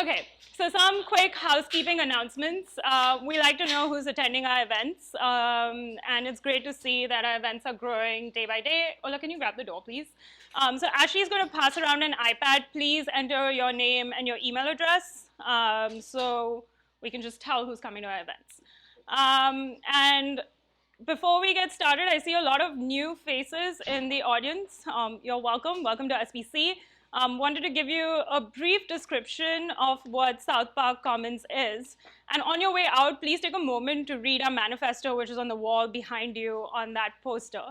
Okay, so some quick housekeeping announcements. We like to know who's attending our events, and it's great to see that our events are growing day by day. Ola, can you grab the door, please? So Ashley is going to pass around an iPad. Please enter your name and your email address so we can just tell who's coming to our events. And before we get started, I see a lot of new faces in the audience. You're welcome. Welcome to SBC. Wanted to give you a brief description of what South Park Commons is. And on your way out, please take a moment to read our manifesto, which is on the wall behind you on that poster.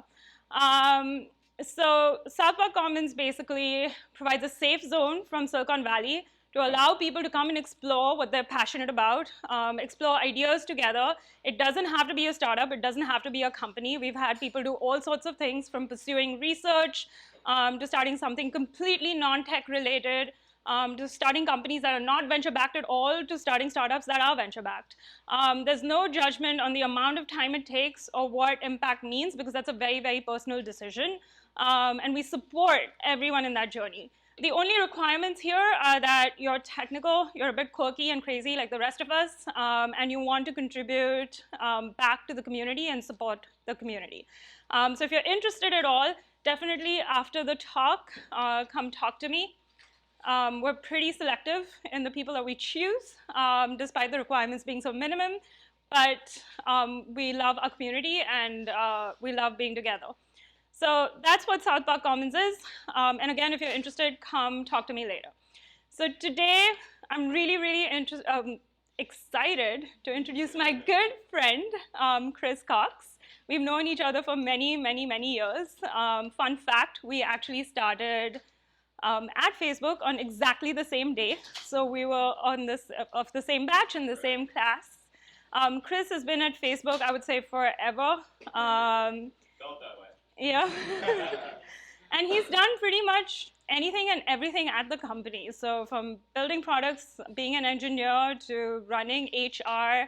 So South Park Commons basically provides a safe zone from Silicon Valley to allow people to come and explore what they're passionate about, explore ideas together. It doesn't have to be a startup. It doesn't have to be a company. We've had people do all sorts of things, from pursuing research to starting something completely non-tech related, to starting companies that are not venture-backed at all, to starting startups that are venture-backed. There's no judgment on the amount of time it takes or what impact means, because that's a very, very personal decision. And we support everyone in that journey. The only requirements here are that you're technical, you're a bit quirky and crazy like the rest of us, and you want to contribute back to the community and support the community. So if you're interested at all, definitely after the talk, come talk to me. We're pretty selective in the people that we choose, despite the requirements being so minimum, but we love our community and we love being together. So that's what South Park Commons is. And again, if you're interested, come talk to me later. So today, I'm really, really excited to introduce my good friend, Chris Cox. We've known each other for many, many, many years. Fun fact, we actually started at Facebook on exactly the same day. So we were on of the same batch in the same class. Chris has been at Facebook, I would say, forever. Felt that way. Yeah. And he's done pretty much anything and everything at the company. So from building products, being an engineer, to running HR.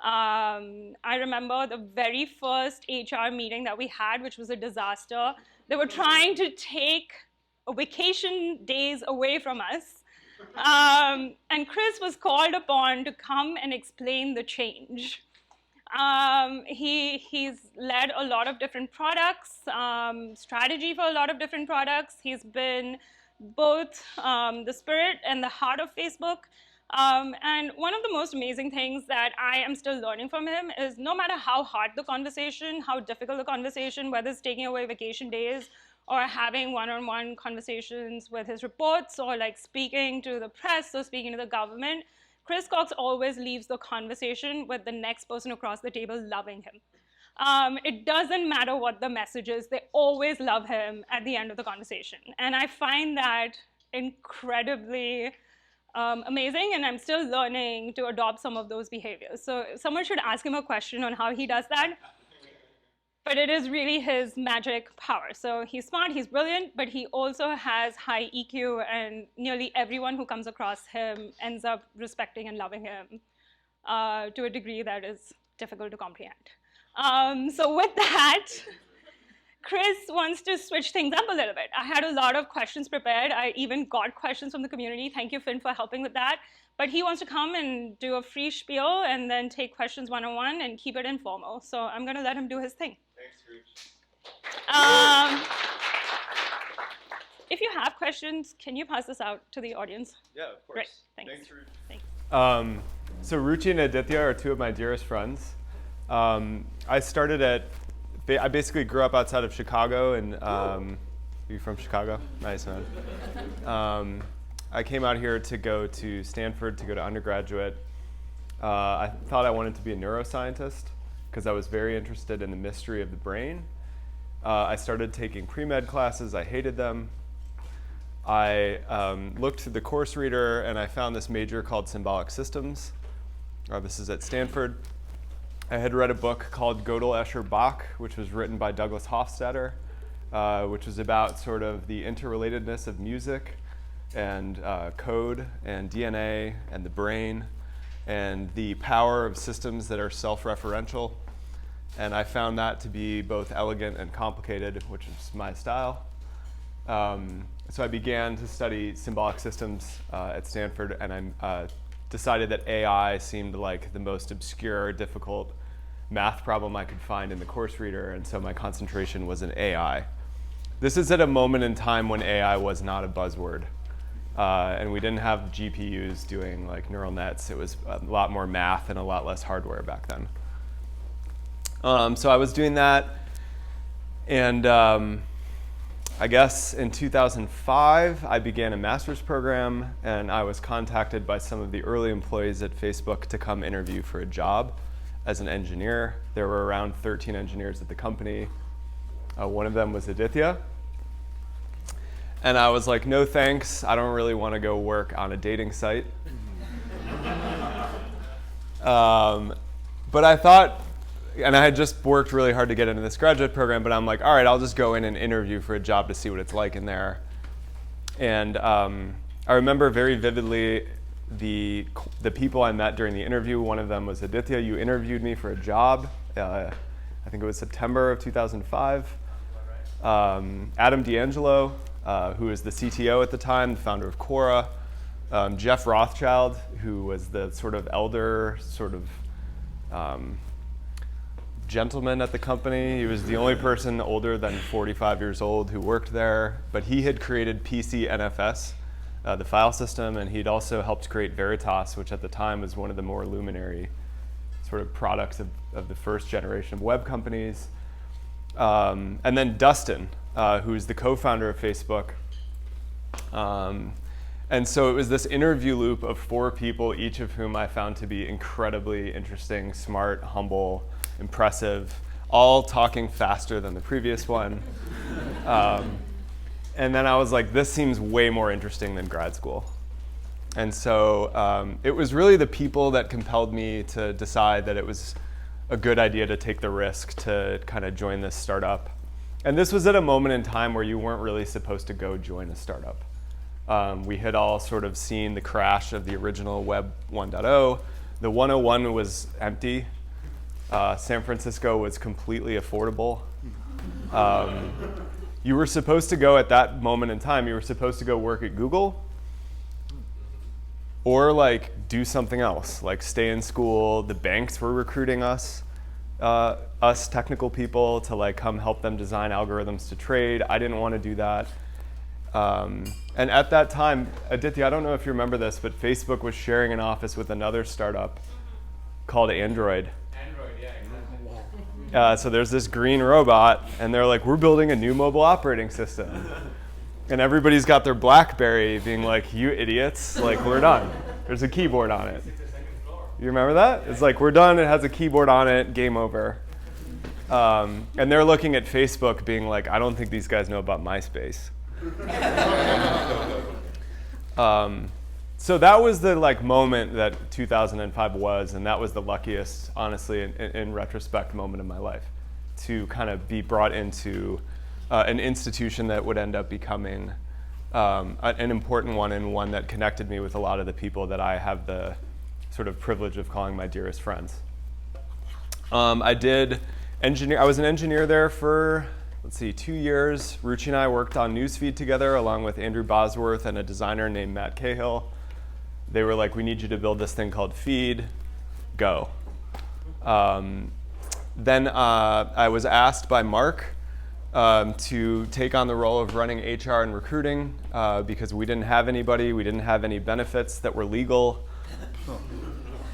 I remember the very first HR meeting that we had, which was a disaster. They were trying to take vacation days away from us. And Chris was called upon to come and explain the change. He's led a lot of different products, strategy for a lot of different products. He's been both the spirit and the heart of Facebook. And one of the most amazing things that I am still learning from him is, no matter how hard the conversation, how difficult the conversation, whether it's taking away vacation days or having one-on-one conversations with his reports, or like speaking to the press or speaking to the government, Chris Cox always leaves the conversation with the next person across the table loving him. It doesn't matter what the message is, they always love him at the end of the conversation. And I find that incredibly amazing, and I'm still learning to adopt some of those behaviors. So someone should ask him a question on how he does that. But it is really his magic power. So he's smart, he's brilliant, but he also has high EQ, and nearly everyone who comes across him ends up respecting and loving him to a degree that is difficult to comprehend. So with that, Chris wants to switch things up a little bit. I had a lot of questions prepared. I even got questions from the community. Thank you, Finn, for helping with that. But he wants to come and do a free spiel and then take questions one-on-one and keep it informal. So I'm going to let him do his thing. Thanks, Rooch. If you have questions, can you pass this out to the audience? Yeah, of course. Great, thanks. Thanks, Rooch. Thanks. So Ruchi and Aditya are two of my dearest friends. I basically grew up outside of Chicago, and are you from Chicago? Nice, man. I came out here to go to Stanford to go to undergraduate. I thought I wanted to be a neuroscientist because I was very interested in the mystery of the brain. I started taking pre-med classes. I hated them. I looked through the course reader, and I found this major called Symbolic Systems. This is at Stanford. I had read a book called Gödel, Escher, Bach, which was written by Douglas Hofstadter, which was about sort of the interrelatedness of music and code and DNA and the brain and the power of systems that are self-referential. And I found that to be both elegant and complicated, which is my style. so I began to study symbolic systems at Stanford, and I decided that AI seemed like the most obscure, difficult math problem I could find in the course reader, and so my concentration was in AI. This is at a moment in time when AI was not a buzzword, and we didn't have GPUs doing like neural nets. It was a lot more math and a lot less hardware back then. So I was doing that, and I guess in 2005, I began a master's program, and I was contacted by some of the early employees at Facebook to come interview for a job as an engineer. There were around 13 engineers at the company. One of them was Aditya. And I was like, no thanks, I don't really want to go work on a dating site. But I thought, and I had just worked really hard to get into this graduate program, but I'm like, all right, I'll just go in and interview for a job to see what it's like in there. And I remember very vividly the people I met during the interview. One of them was Aditya. You interviewed me for a job. I think it was September of 2005. Adam D'Angelo, who was the CTO at the time, the founder of Quora. Jeff Rothschild, who was the sort of elder, sort of gentleman at the company. He was the only person older than 45 years old who worked there, but he had created PC NFS, the file system, and he'd also helped create Veritas, which at the time was one of the more luminary sort of products of the first generation of web companies. And then Dustin, who's the co-founder of Facebook. And so it was this interview loop of 4 people, each of whom I found to be incredibly interesting, smart, humble, impressive, all talking faster than the previous one. And then I was like, this seems way more interesting than grad school. And so it was really the people that compelled me to decide that it was a good idea to take the risk to kind of join this startup. And this was at a moment in time where you weren't really supposed to go join a startup. We had all sort of seen the crash of the original Web 1.0. The 101 was empty. San Francisco was completely affordable. You were supposed to go at that moment in time, you were supposed to go work at Google or like do something else, like stay in school. The banks were recruiting us technical people to like come help them design algorithms to trade. I didn't want to do that. And at that time, Aditya, I don't know if you remember this, but Facebook was sharing an office with another startup called Android. So there's this green robot, and they're like, we're building a new mobile operating system. And everybody's got their BlackBerry being like, you idiots, like, we're done. There's a keyboard on it. You remember that? It's like, we're done, it has a keyboard on it, game over. And they're looking at Facebook being like, I don't think these guys know about MySpace. So that was the like moment that 2005 was, and that was the luckiest, honestly, in retrospect, moment in my life, to kind of be brought into an institution that would end up becoming an important one, and one that connected me with a lot of the people that I have the sort of privilege of calling my dearest friends. I was an engineer there for, 2 years. Ruchi and I worked on Newsfeed together along with Andrew Bosworth and a designer named Matt Cahill. They were like, we need you to build this thing called Feed, go. Then I was asked by Mark to take on the role of running HR and recruiting because we didn't have anybody, we didn't have any benefits that were legal,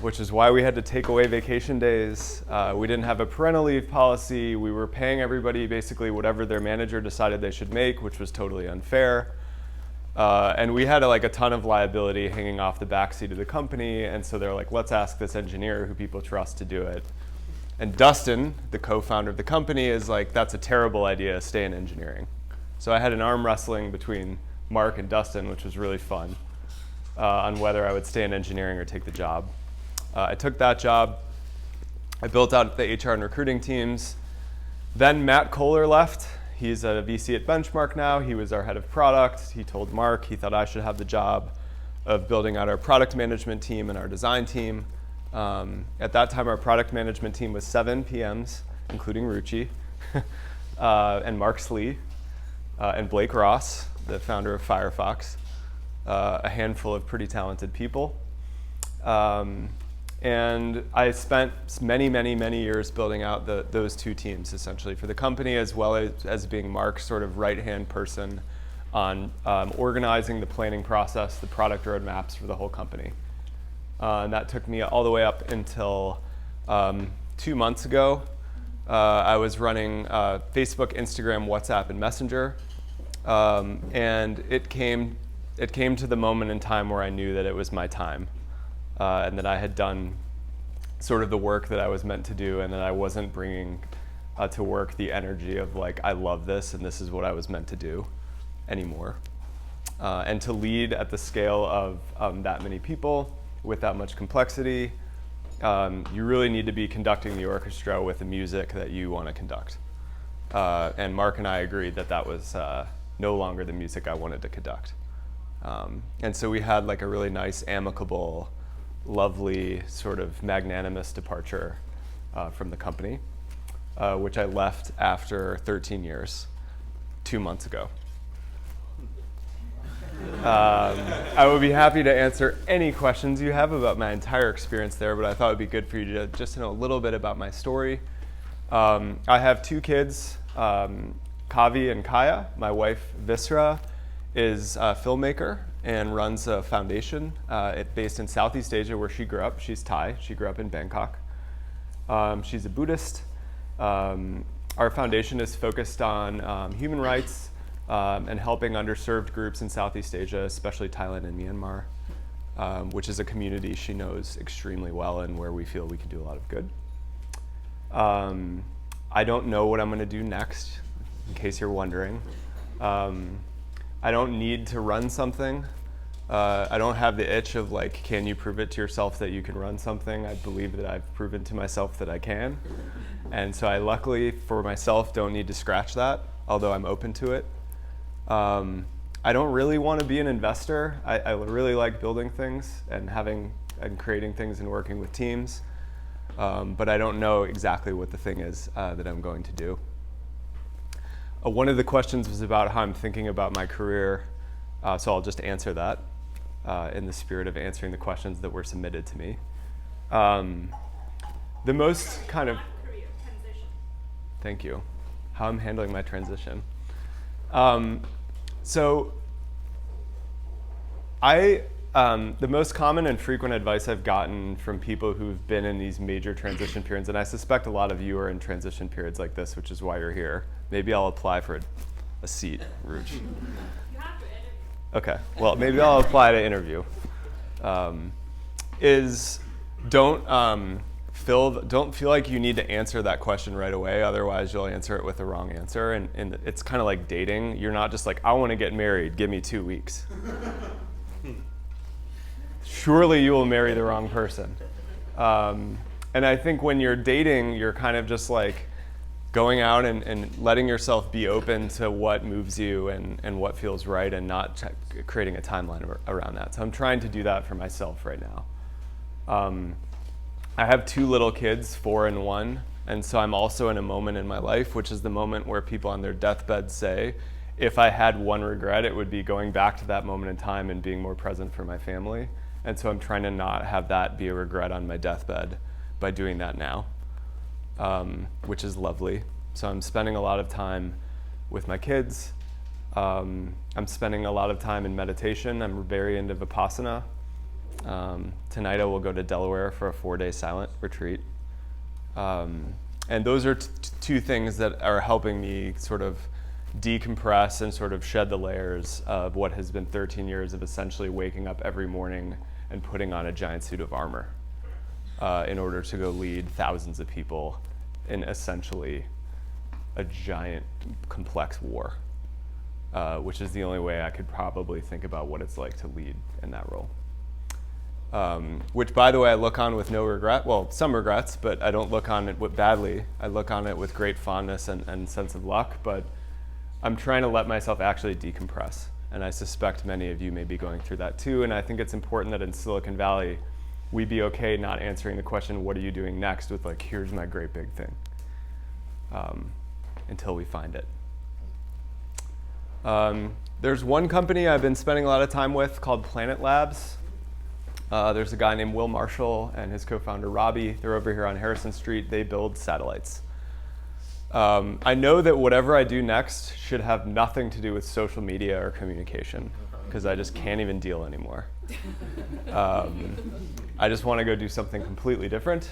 which is why we had to take away vacation days. We didn't have a parental leave policy. We were paying everybody basically whatever their manager decided they should make, which was totally unfair. And we had a ton of liability hanging off the backseat of the company, and so they're like, let's ask this engineer who people trust to do it. And Dustin, the co-founder of the company, is like, that's a terrible idea, stay in engineering. So I had an arm wrestling between Mark and Dustin, which was really fun, on whether I would stay in engineering or take the job. I took that job. I built out the HR and recruiting teams. Then Matt Kohler left. He's a VC at Benchmark now. He was our head of product. He told Mark he thought I should have the job of building out our product management team and our design team. At that time, our product management team was 7 PMs, including Ruchi, and Mark Slee. and Blake Ross, the founder of Firefox, a handful of pretty talented people. And I spent many, many, many years building out those two teams, essentially, for the company, as well as being Mark's sort of right-hand person on organizing the planning process, the product roadmaps for the whole company. And that took me all the way up until 2 months ago. I was running Facebook, Instagram, WhatsApp, and Messenger. And it came to the moment in time where I knew that it was my time. And that I had done sort of the work that I was meant to do, and that I wasn't bringing to work the energy of like, I love this and this is what I was meant to do anymore. And to lead at the scale of that many people with that much complexity, you really need to be conducting the orchestra with the music that you want to conduct. And Mark and I agreed that that was no longer the music I wanted to conduct. And so we had like a really nice, amicable, lovely, sort of magnanimous departure from the company, which I left after 13 years, 2 months ago. I would be happy to answer any questions you have about my entire experience there, but I thought it would be good for you to just know a little bit about my story. I have 2 kids, Kavi and Kaya. My wife, Visra, is a filmmaker and runs a foundation based in Southeast Asia where she grew up. She's Thai. She grew up in Bangkok. She's a Buddhist. Our foundation is focused on human rights and helping underserved groups in Southeast Asia, especially Thailand and Myanmar, which is a community she knows extremely well and where we feel we can do a lot of good. I don't know what I'm going to do next, in case you're wondering. I don't need to run something. I don't have the itch of like, can you prove it to yourself that you can run something? I believe that I've proven to myself that I can. And so I luckily for myself don't need to scratch that, although I'm open to it. I don't really want to be an investor. I really like building things and creating things and working with teams. But I don't know exactly what the thing is that I'm going to do. One of the questions was about how I'm thinking about my career, so I'll just answer that in the spirit of answering the questions that were submitted to me. The most kind of... Thank you. How I'm handling my transition. So the most common and frequent advice I've gotten from people who've been in these major transition periods, and I suspect a lot of you are in transition periods like this, which is why you're here. Maybe I'll apply for a seat, Rouge. You have to interview. Okay, well, maybe I'll apply to interview. Don't feel like you need to answer that question right away, otherwise you'll answer it with the wrong answer. And it's kind of like dating. You're not just like, I want to get married, give me 2 weeks. Surely you will marry the wrong person. And I think when you're dating, you're kind of just like going out and letting yourself be open to what moves you and what feels right, and not creating a timeline around that. So I'm trying to do that for myself right now. I have 2 little kids, 4 and 1, and so I'm also in a moment in my life, which is the moment where people on their deathbed say, if I had one regret, it would be going back to that moment in time and being more present for my family. And so I'm trying to not have that be a regret on my deathbed by doing that now, which is lovely. So I'm spending a lot of time with my kids. I'm spending a lot of time in meditation. I'm very into Vipassana. Tonight I will go to Delaware for a 4-day silent retreat. And those are 2 things that are helping me sort of decompress and sort of shed the layers of what has been 13 years of essentially waking up every morning and putting on a giant suit of armor in order to go lead thousands of people in essentially a giant, complex war, which is the only way I could probably think about what it's like to lead in that role. Which, by the way, I look on with no regret. Well, some regrets, but I don't look on it badly. I look on it with great fondness and sense of luck, but I'm trying to let myself actually decompress. And I suspect many of you may be going through that too. And I think it's important that in Silicon Valley, we be okay not answering the question, what are you doing next, with like, here's my great big thing, until we find it. There's one company I've been spending a lot of time with called Planet Labs. There's a guy named Will Marshall and his co-founder Robbie. They're over here on Harrison Street. They build satellites. I know that whatever I do next should have nothing to do with social media or communication, because I just can't even deal anymore. I just want to go do something completely different.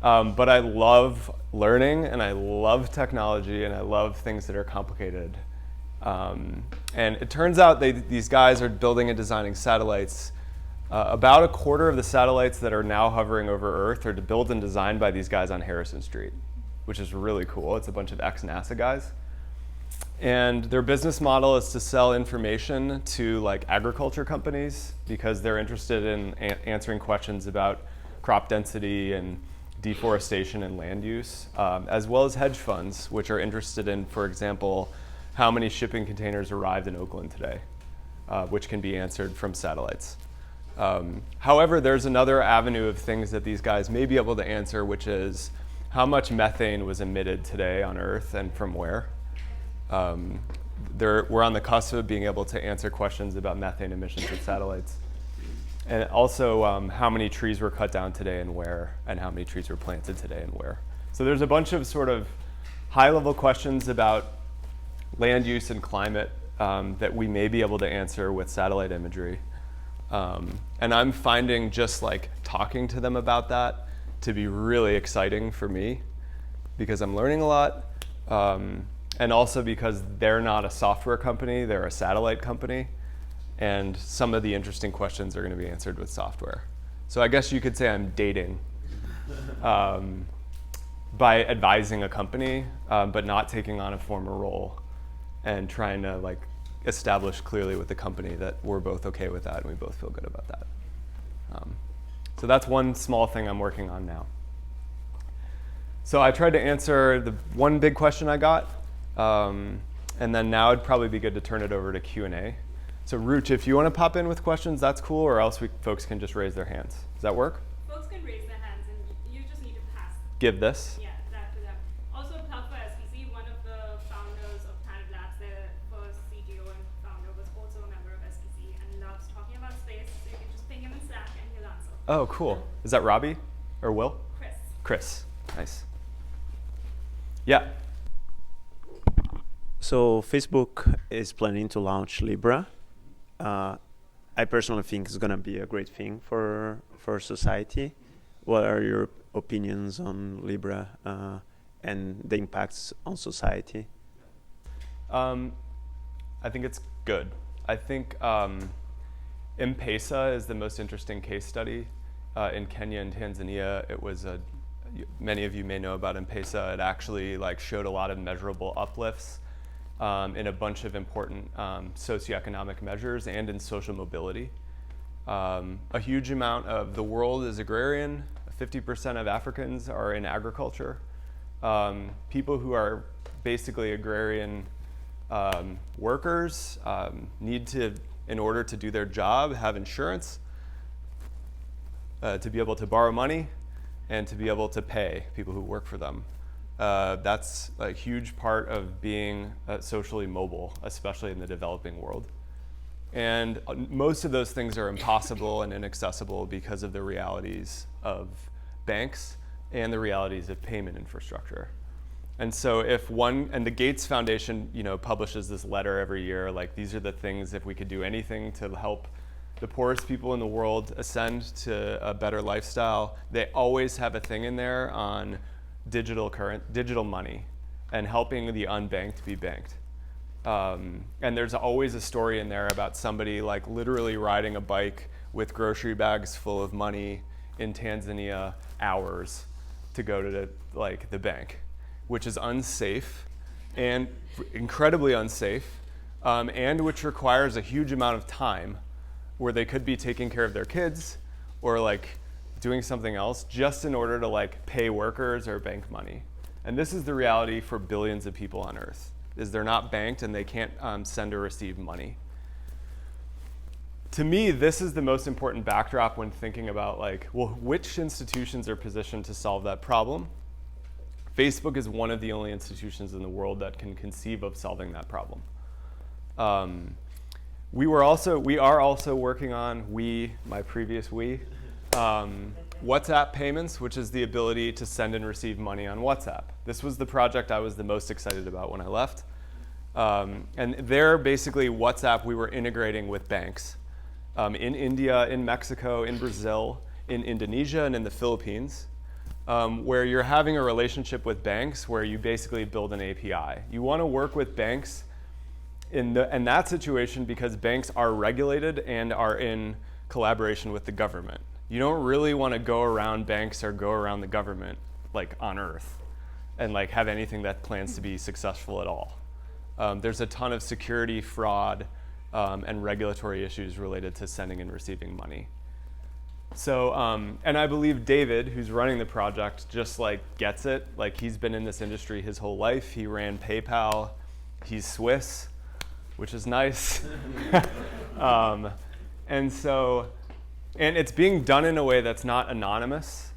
But I love learning, and I love technology, and I love things that are complicated. And it turns out these guys are building and designing satellites. About a quarter of the satellites that are now hovering over Earth are built and designed by these guys on Harrison Street, which is really cool. It's a bunch of ex-NASA guys. And their business model is to sell information to like agriculture companies because they're interested in answering questions about crop density and deforestation and land use, as well as hedge funds, which are interested in, for example, how many shipping containers arrived in Oakland today, which can be answered from satellites. However, there's another avenue of things that these guys may be able to answer, which is how much methane was emitted today on Earth and from where. We're on the cusp of being able to answer questions about methane emissions with satellites. And also how many trees were cut down today and where, and how many trees were planted today and where. So there's a bunch of sort of high-level questions about land use and climate that we may be able to answer with satellite imagery. And I'm finding just like talking to them about that to be really exciting for me because I'm learning a lot. And also because they're not a software company, they're a satellite company. And some of the interesting questions are going to be answered with software. So I guess you could say I'm dating by advising a company, but not taking on a former role and trying to like establish clearly with the company that we're both okay with that and we both feel good about that. So that's one small thing I'm working on now. So I tried to answer the one big question I got, and then now it'd probably be good to turn it over to Q&A. So Ruch, if you want to pop in with questions, that's cool, or else folks can just raise their hands. Does that work? Folks can raise their hands, and you just need to pass. Give this? Yeah, that to them. Also, plug for SPC, one of the founders of Planet Labs, their first CTO and founder, was also a member of SPC and loves talking about space, so you can just ping him in Slack and he'll answer. Oh, cool. Is that Robbie or Will? Chris. Chris. Nice. Yeah. So Facebook is planning to launch Libra. I personally think it's going to be a great thing for society. What are your opinions on Libra and the impacts on society? I think it's good. I think M-Pesa is the most interesting case study. In Kenya and Tanzania, it was many of you may know about M-Pesa. It actually showed a lot of measurable uplifts in a bunch of important socioeconomic measures and in social mobility. A huge amount of the world is agrarian. 50% of Africans are in agriculture. People who are basically agrarian workers need to, in order to do their job, have insurance, to be able to borrow money, and to be able to pay people who work for them. That's a huge part of being socially mobile, especially in the developing world. And most of those things are impossible and inaccessible because of the realities of banks and the realities of payment infrastructure. And so and the Gates Foundation, publishes this letter every year, these are the things, if we could do anything to help the poorest people in the world ascend to a better lifestyle, they always have a thing in there on digital money and helping the unbanked be banked. And there's always a story in there about somebody literally riding a bike with grocery bags full of money in Tanzania hours to go to the bank, which is unsafe and incredibly unsafe, and which requires a huge amount of time where they could be taking care of their kids or doing something else just in order to pay workers or bank money. And this is the reality for billions of people on Earth, is they're not banked and they can't send or receive money. To me, this is the most important backdrop when thinking about which institutions are positioned to solve that problem. Facebook is one of the only institutions in the world that can conceive of solving that problem. We are also working on my previous WhatsApp payments, which is the ability to send and receive money on WhatsApp. This was the project I was the most excited about when I left. And there, basically, WhatsApp, we were integrating with banks in India, in Mexico, in Brazil, in Indonesia, and in the Philippines, where you're having a relationship with banks where you basically build an API. You want to work with banks in that situation because banks are regulated and are in collaboration with the government. You don't really want to go around banks or go around the government like on Earth and like have anything that plans to be successful at all. There's a ton of security, fraud, and regulatory issues related to sending and receiving money. So, and I believe David, who's running the project, just like gets it. Like he's been in this industry his whole life. He ran PayPal. He's Swiss, which is nice. And it's being done in a way that's not anonymous,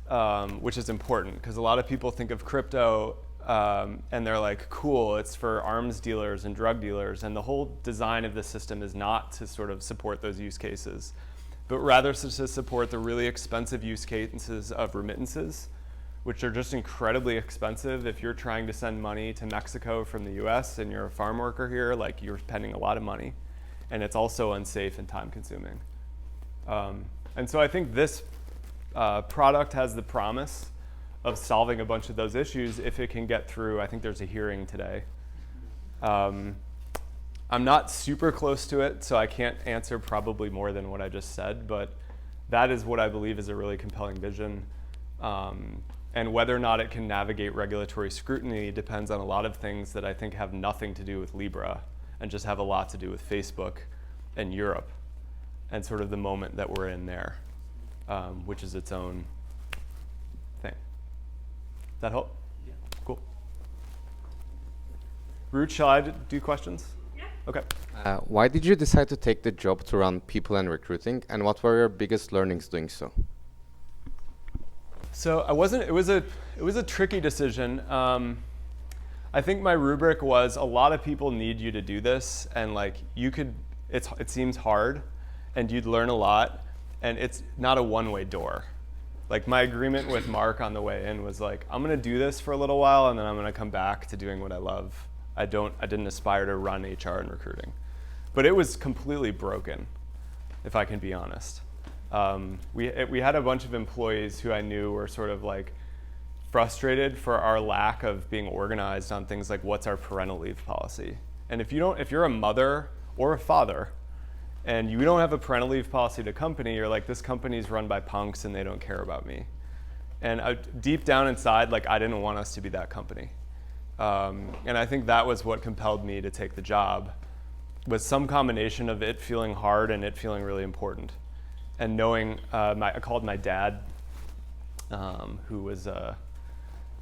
which is important because a lot of people think of crypto and they're like, cool, it's for arms dealers and drug dealers. And the whole design of the system is not to sort of support those use cases, but rather to support the really expensive use cases of remittances, which are just incredibly expensive. If you're trying to send money to Mexico from the US and you're a farm worker here, like you're spending a lot of money. And it's also unsafe and time consuming. And so I think this product has the promise of solving a bunch of those issues if it can get through. I think there's a hearing today. I'm not super close to it, so I can't answer probably more than what I just said, but that is what I believe is a really compelling vision. And whether or not it can navigate regulatory scrutiny depends on a lot of things that I think have nothing to do with Libra and just have a lot to do with Facebook and Europe and sort of the moment that we're in there, which is its own thing. Does that help? Yeah. Cool. Ruth, shall I do questions? Yeah. Okay. Why did you decide to take the job to run people and recruiting, and what were your biggest learnings doing so? So it was a tricky decision. I think my rubric was a lot of people need you to do this, and like it seems hard, and you'd learn a lot, and it's not a one-way door. Like my agreement with Mark on the way in was like, I'm gonna do this for a little while, and then I'm gonna come back to doing what I love. I didn't aspire to run HR and recruiting, but it was completely broken, if I can be honest. We had a bunch of employees who I knew were sort of like frustrated for our lack of being organized on things like what's our parental leave policy. And if you're a mother or a father and you don't have a parental leave policy at a company, you're like, this company's run by punks and they don't care about me. And deep down inside, like I didn't want us to be that company. And I think that was what compelled me to take the job, was some combination of it feeling hard and it feeling really important. And knowing, I called my dad, who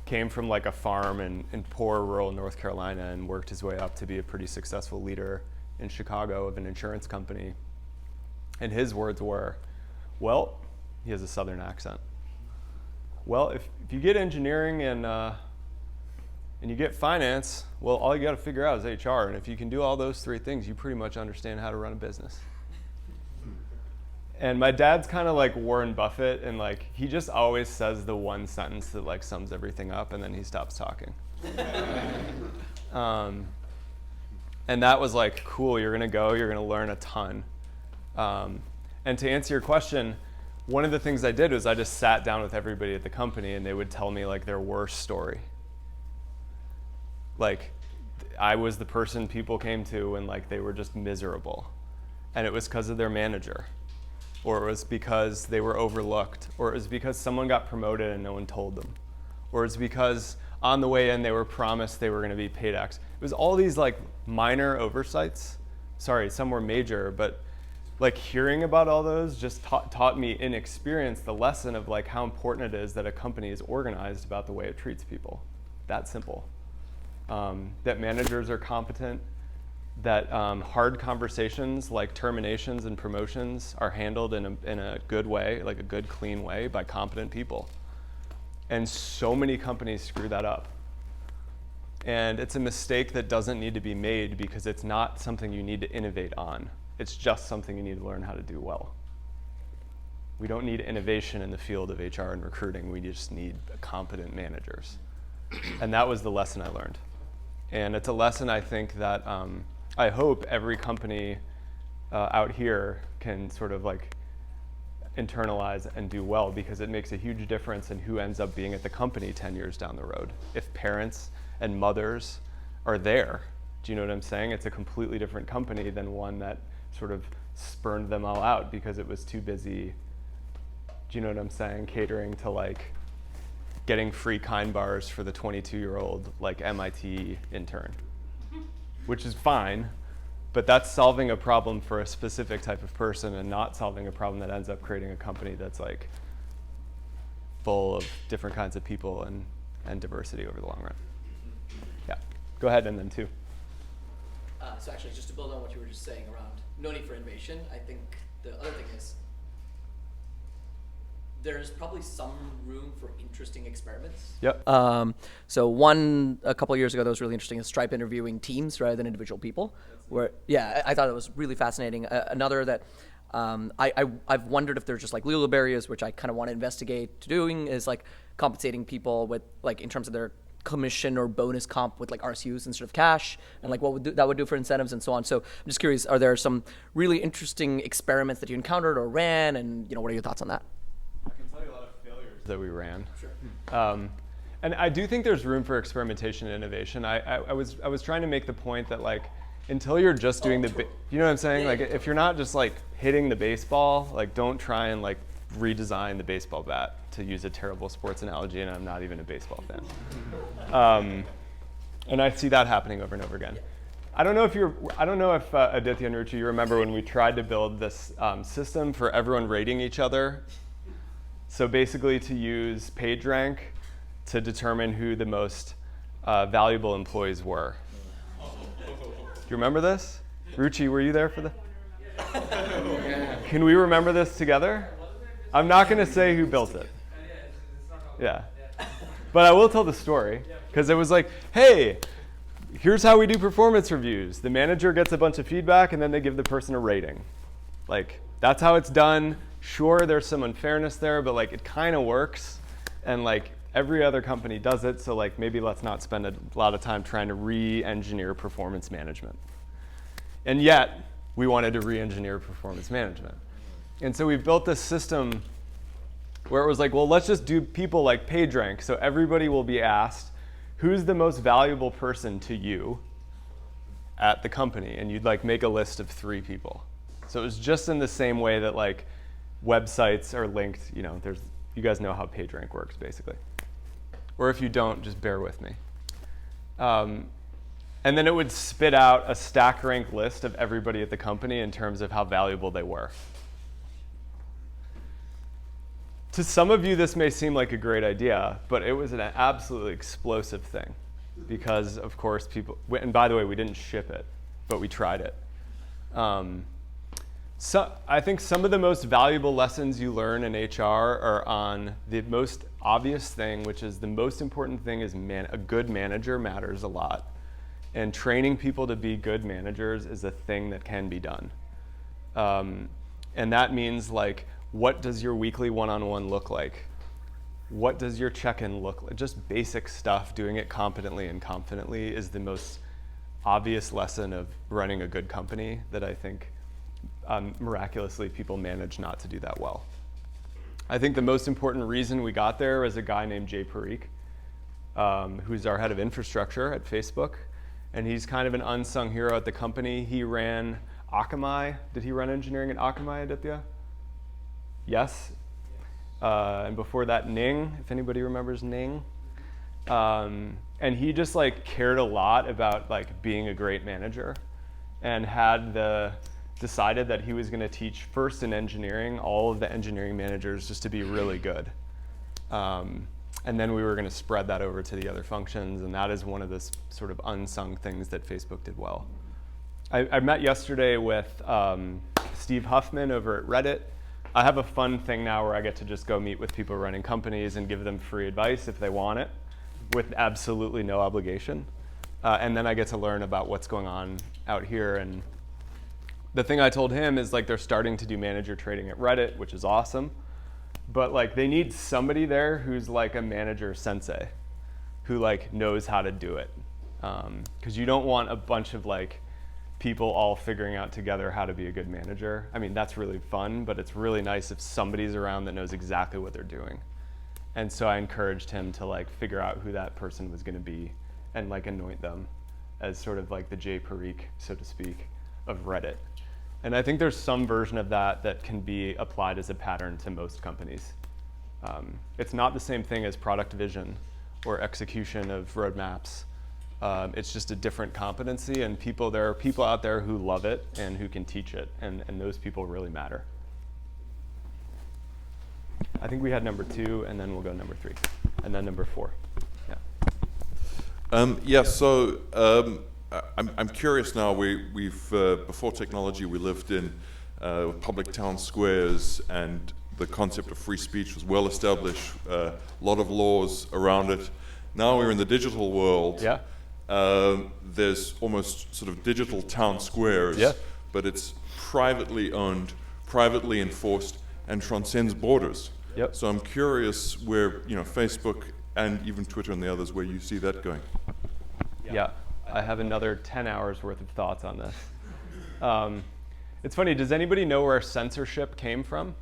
came from like a farm in poor rural North Carolina and worked his way up to be a pretty successful leader in Chicago of an insurance company. And his words were, well, he has a Southern accent. Well, if you get engineering and you get finance, well, all you got to figure out is HR. And if you can do all those three things, you pretty much understand how to run a business. And my dad's kind of like Warren Buffett, and like he just always says the one sentence that like sums everything up, and then he stops talking. And that was like, cool, you're gonna learn a ton. And to answer your question, one of the things I did was I just sat down with everybody at the company and they would tell me like their worst story. Like I was the person people came to when like they were just miserable. And it was because of their manager. Or it was because they were overlooked. Or it was because someone got promoted and no one told them. Or it's because on the way in they were promised they were going to be paid X. It was all these like minor oversights. Sorry, some were major, but like hearing about all those just taught me in experience the lesson of like how important it is that a company is organized about the way it treats people. That simple. That managers are competent, that hard conversations like terminations and promotions are handled in a good way, like a good, clean way by competent people. And so many companies screw that up. And it's a mistake that doesn't need to be made because it's not something you need to innovate on. It's just something you need to learn how to do well. We don't need innovation in the field of HR and recruiting. We just need competent managers. And that was the lesson I learned. And it's a lesson I think that I hope every company out here can sort of like internalize and do well, because it makes a huge difference in who ends up being at the company 10 years down the road. If parents and mothers are there, do you know what I'm saying? It's a completely different company than one that sort of spurned them all out because it was too busy, do you know what I'm saying, catering to like getting free Kind bars for the 22-year-old like MIT intern, which is fine, but that's solving a problem for a specific type of person and not solving a problem that ends up creating a company that's like full of different kinds of people and diversity over the long run. Yeah, go ahead, and then two. So actually, just to build on what you were just saying around no need for innovation, I think the other thing is there's probably some room for interesting experiments. Yep. So one a couple of years ago that was really interesting is Stripe interviewing teams rather than individual people. I thought it was really fascinating. Another that I've wondered if there's just like legal barriers, which I kind of want to investigate doing, is like compensating people with like in terms of their commission or bonus comp with like RSUs instead of cash, and like what that would do for incentives and so on. So I'm just curious, are there some really interesting experiments that you encountered or ran, and what are your thoughts on that? I can tell you a lot of failures that we ran. Sure. And I do think there's room for experimentation and innovation. I was trying to make the point that like until you're just doing you know what I'm saying? Like if you're not just like hitting the baseball, like don't try and like redesign the baseball bat, to use a terrible sports analogy, and I'm not even a baseball fan. And I see that happening over and over again. I don't know if Aditya and Ruchi, you remember when we tried to build this system for everyone rating each other. So basically to use PageRank to determine who the most valuable employees were. Do you remember this? Ruchi, were you there for the? Can we remember this together? I'm not going to say who built it. Yeah. But I will tell the story, because it was like, hey, here's how we do performance reviews. The manager gets a bunch of feedback, and then they give the person a rating. Like, that's how it's done. Sure, there's some unfairness there, but like it kind of works. And like every other company does it, so like maybe let's not spend a lot of time trying to re-engineer performance management. And yet, we wanted to re-engineer performance management. And so we built this system where it was like, well, let's just do people like PageRank. So everybody will be asked, who's the most valuable person to you at the company? And you'd like make a list of 3 people. So it was just in the same way that like websites are linked, you guys know how PageRank works basically. Or if you don't, just bear with me. And then it would spit out a stack rank list of everybody at the company in terms of how valuable they were. To some of you, this may seem like a great idea, but it was an absolutely explosive thing because, of course, and by the way, we didn't ship it, but we tried it. So I think some of the most valuable lessons you learn in HR are on the most obvious thing, which is the most important thing is a good manager matters a lot. And training people to be good managers is a thing that can be done. And that means like, what does your weekly one-on-one look like? What does your check-in look like? Just basic stuff, doing it competently and confidently is the most obvious lesson of running a good company that I think miraculously people manage not to do that well. I think the most important reason we got there was a guy named Jay Parikh, who's our head of infrastructure at Facebook. And he's kind of an unsung hero at the company. He ran Akamai. Did he run engineering at Akamai, Aditya? Yes. And before that, Ning, if anybody remembers Ning. And he just like cared a lot about like being a great manager and decided that he was going to teach first in engineering all of the engineering managers just to be really good. And then we were going to spread that over to the other functions, and that is one of the sort of unsung things that Facebook did well. I met yesterday with Steve Huffman over at Reddit. I have a fun thing now where I get to just go meet with people running companies and give them free advice if they want it, with absolutely no obligation. and then I get to learn about what's going on out here. And the thing I told him is like they're starting to do manager trading at Reddit, which is awesome, but like they need somebody there who's like a manager sensei, who like knows how to do it, because you don't want a bunch of like people all figuring out together how to be a good manager. I mean, that's really fun, but it's really nice if somebody's around that knows exactly what they're doing. And so I encouraged him to like figure out who that person was going to be and like anoint them as sort of like the Jay Parikh, so to speak, of Reddit. And I think there's some version of that that can be applied as a pattern to most companies. It's not the same thing as product vision or execution of roadmaps. It's just a different competency, and there are people out there who love it and who can teach it, and those people really matter. I think we had number 2, and then we'll go number 3, and then number 4. Yeah. So I'm curious now. We've before technology, we lived in public town squares, and the concept of free speech was well established. A lot of laws around it. Now we're in the digital world. Yeah. There's almost sort of digital town squares, Yeah. but it's privately owned, privately enforced, and transcends borders. Yep. So I'm curious where, Facebook and even Twitter and the others, where you see that going. Yeah, I have another 10 hours worth of thoughts on this. It's funny, does anybody know where censorship came from?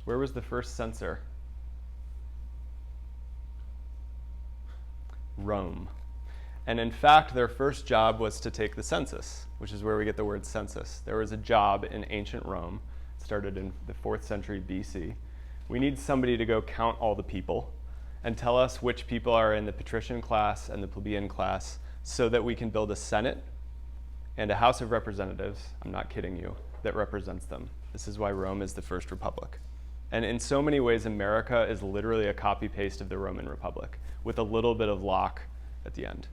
Where was the first censor? Rome. And in fact, their first job was to take the census, which is where we get the word census. There was a job in ancient Rome, started in the 4th century BC. We need somebody to go count all the people and tell us which people are in the patrician class and the plebeian class, so that we can build a Senate and a House of Representatives, I'm not kidding you, that represents them. This is why Rome is the first republic. And in so many ways, America is literally a copy-paste of the Roman Republic, with a little bit of Locke at the end.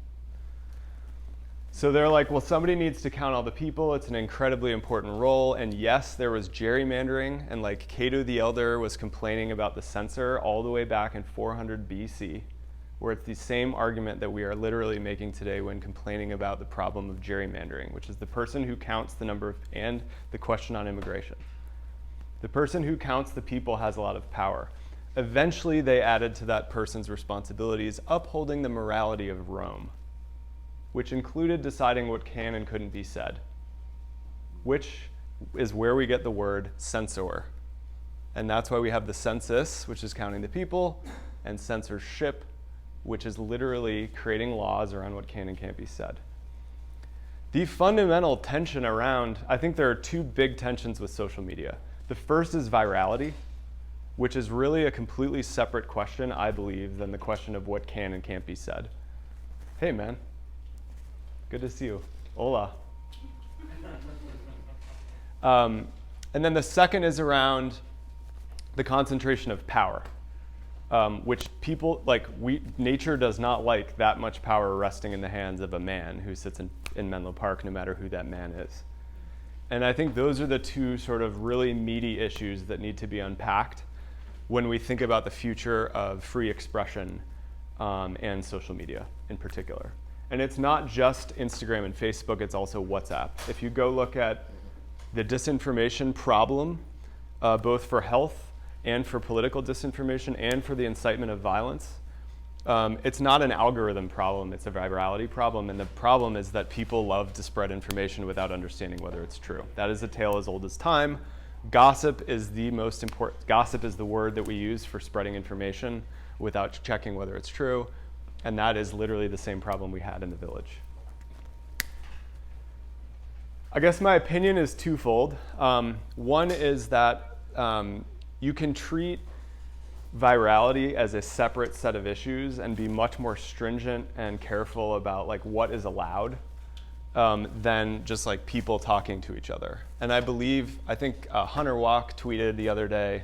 So they're like, well, somebody needs to count all the people. It's an incredibly important role. And yes, there was gerrymandering, and like Cato the Elder was complaining about the censor all the way back in 400 BC, where it's the same argument that we are literally making today when complaining about the problem of gerrymandering, which is the person who counts the number and the question on immigration. The person who counts the people has a lot of power. Eventually, they added to that person's responsibilities upholding the morality of Rome, which included deciding what can and couldn't be said, which is where we get the word censor. And that's why we have the census, which is counting the people, and censorship, which is literally creating laws around what can and can't be said. The fundamental tension around, I think there are 2 big tensions with social media. The first is virality, which is really a completely separate question, I believe, than the question of what can and can't be said. Hey, man. Good to see you. Hola. And then the second is around the concentration of power, which people, nature does not like that much power resting in the hands of a man who sits in Menlo Park, no matter who that man is. And I think those are the 2 sort of really meaty issues that need to be unpacked when we think about the future of free expression and social media in particular. And it's not just Instagram and Facebook, it's also WhatsApp. If you go look at the disinformation problem, both for health and for political disinformation and for the incitement of violence, it's not an algorithm problem, it's a virality problem. And the problem is that people love to spread information without understanding whether it's true. That is a tale as old as time. Gossip is the most important. Gossip is the word that we use for spreading information without checking whether it's true. And that is literally the same problem we had in the village. I guess my opinion is twofold. One is that you can treat virality as a separate set of issues and be much more stringent and careful about what is allowed than just people talking to each other. And I think Hunter Walk tweeted the other day,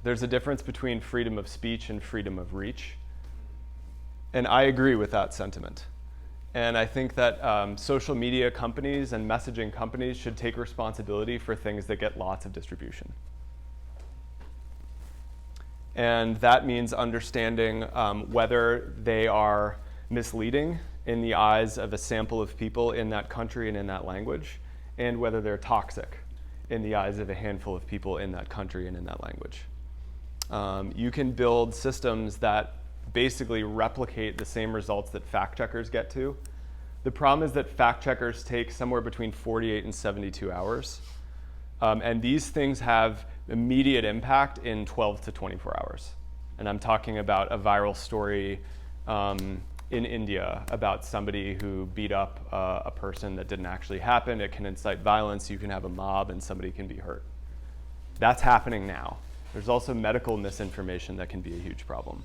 there's a difference between freedom of speech and freedom of reach. And I agree with that sentiment. And I think that social media companies and messaging companies should take responsibility for things that get lots of distribution. And that means understanding whether they are misleading in the eyes of a sample of people in that country and in that language, and whether they're toxic in the eyes of a handful of people in that country and in that language. You can build systems that basically replicate the same results that fact checkers get to. The problem is that fact checkers take somewhere between 48 and 72 hours. And these things have immediate impact in 12 to 24 hours. And I'm talking about a viral story in India about somebody who beat up a person that didn't actually happen. It can incite violence. You can have a mob and somebody can be hurt. That's happening now. There's also medical misinformation that can be a huge problem.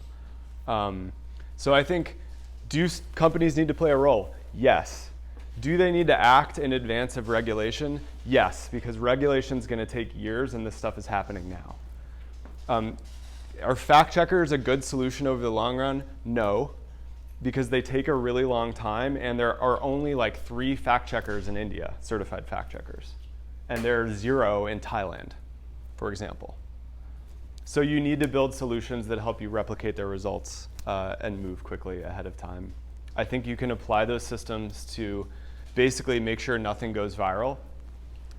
So I think, do companies need to play a role? Yes. Do they need to act in advance of regulation? Yes, because regulation is going to take years and this stuff is happening now. Are fact checkers a good solution over the long run? No, because they take a really long time and there are only like 3 fact checkers in India, certified fact checkers. And there are 0 in Thailand, for example. So you need to build solutions that help you replicate their results and move quickly ahead of time. I think you can apply those systems to basically make sure nothing goes viral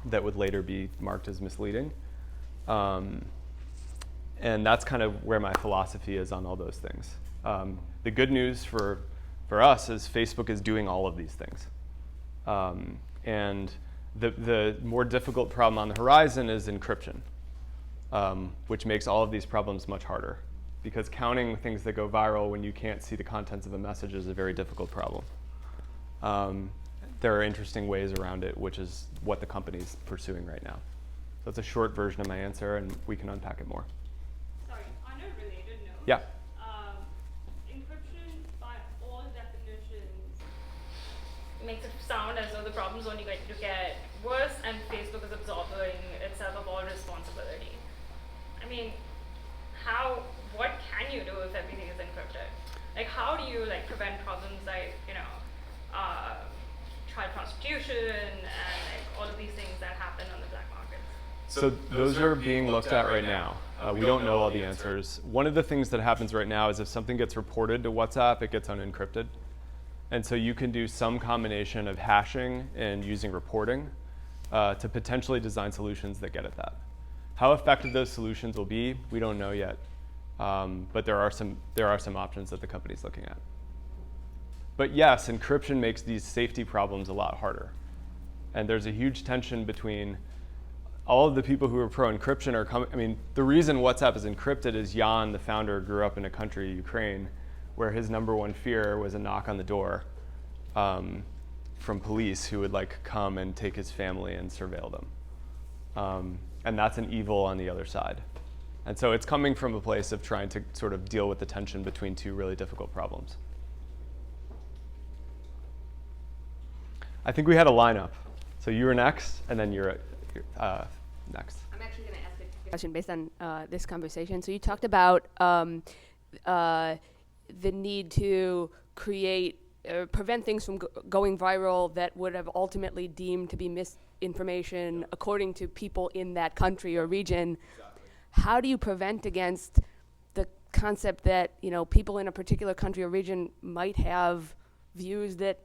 that would later be marked as misleading. And that's kind of where my philosophy is on all those things. The good news for us is Facebook is doing all of these things. And the more difficult problem on the horizon is encryption, which makes all of these problems much harder. Because counting things that go viral when you can't see the contents of a message is a very difficult problem. There are interesting ways around it, which is what the company's pursuing right now. So that's a short version of my answer, and we can unpack it more. Sorry, on a related note. Yeah. Encryption, by all definitions, makes it sound as though the problem's only going to get worse, and Facebook is absolving itself of all responsibility. I mean, what can you do if everything is encrypted? Like, how do you prevent problems like, child prostitution and all of these things that happen on the black market? So those are being looked at right now. We don't know all the answers. One of the things that happens right now is if something gets reported to WhatsApp, it gets unencrypted. And so you can do some combination of hashing and using reporting to potentially design solutions that get at that. How effective those solutions will be, we don't know yet. But there are some options that the company's looking at. But yes, encryption makes these safety problems a lot harder. And there's a huge tension between all of the people who are pro-encryption are coming. I mean, the reason WhatsApp is encrypted is Jan, the founder, grew up in a country, Ukraine, where his #1 fear was a knock on the door from police who would come and take his family and surveil them. And that's an evil on the other side. And so it's coming from a place of trying to sort of deal with the tension between 2 really difficult problems. I think we had a lineup. So you were next, and then you're next. I'm actually going to ask a question based on this conversation. So you talked about the need to create, prevent things from going viral that would have ultimately deemed to be misinformation according to people in that country or region. Exactly. How do you prevent against the concept that people in a particular country or region might have views that,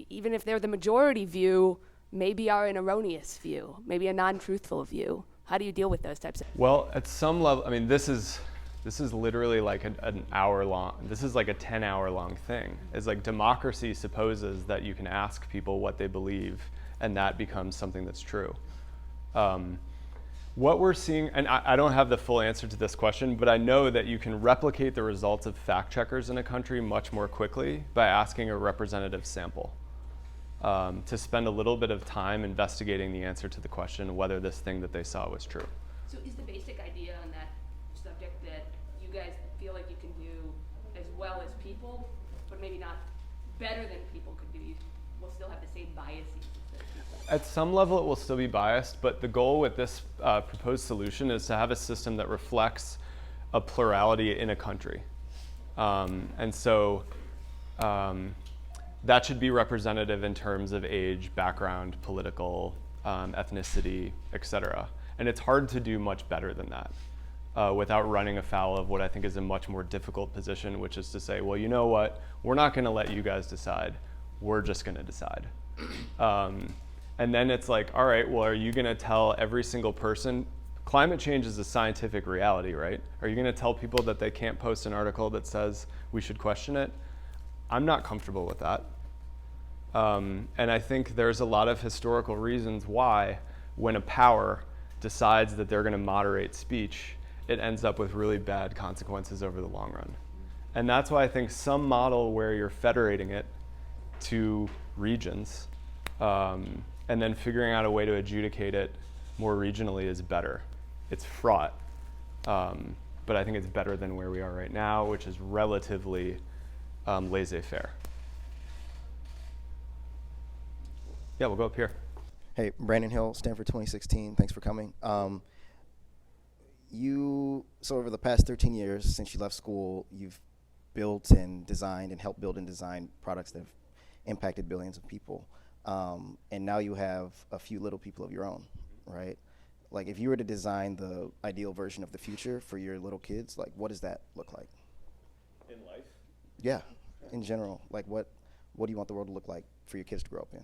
even if they're the majority view, maybe are an erroneous view, maybe a non-truthful view? How do you deal with those types of? Well, at some level, I mean, this is literally like an hour long. This is like a 10-hour long thing. It's like democracy supposes that you can ask people what they believe, and that becomes something that's true. What we're seeing, and I don't have the full answer to this question, but I know that you can replicate the results of fact checkers in a country much more quickly by asking a representative sample to spend a little bit of time investigating the answer to the question whether this thing that they saw was true. So is the basic idea on that subject that you guys feel like you can do as well as people, but maybe not better than people could do? You will still have the same biases. At some level, it will still be biased, but the goal with this proposed solution is to have a system that reflects a plurality in a country. And so that should be representative in terms of age, background, political, ethnicity, et cetera. And it's hard to do much better than that. without running afoul of what I think is a much more difficult position, which is to say, well, you know what? We're not going to let you guys decide. We're just going to decide. And then it's like, all right, well, are you going to tell every single person? Climate change is a scientific reality, right? Are you going to tell people that they can't post an article that says we should question it? I'm not comfortable with that. And I think there's a lot of historical reasons why, when a power decides that they're going to moderate speech, it ends up with really bad consequences over the long run. And that's why I think some model where you're federating it to regions and then figuring out a way to adjudicate it more regionally is better. It's fraught, but I think it's better than where we are right now, which is relatively laissez-faire. Yeah, we'll go up here. Hey, Brandon Hill, Stanford 2016. Thanks for coming. So over the past 13 years since you left school, you've built and designed and helped build and design products that have impacted billions of people. And now you have a few little people of your own, right? Like, if you were to design the ideal version of the future for your little kids, like, what does that look like? In life? Yeah, in general. Like, what do you want the world to look like for your kids to grow up in?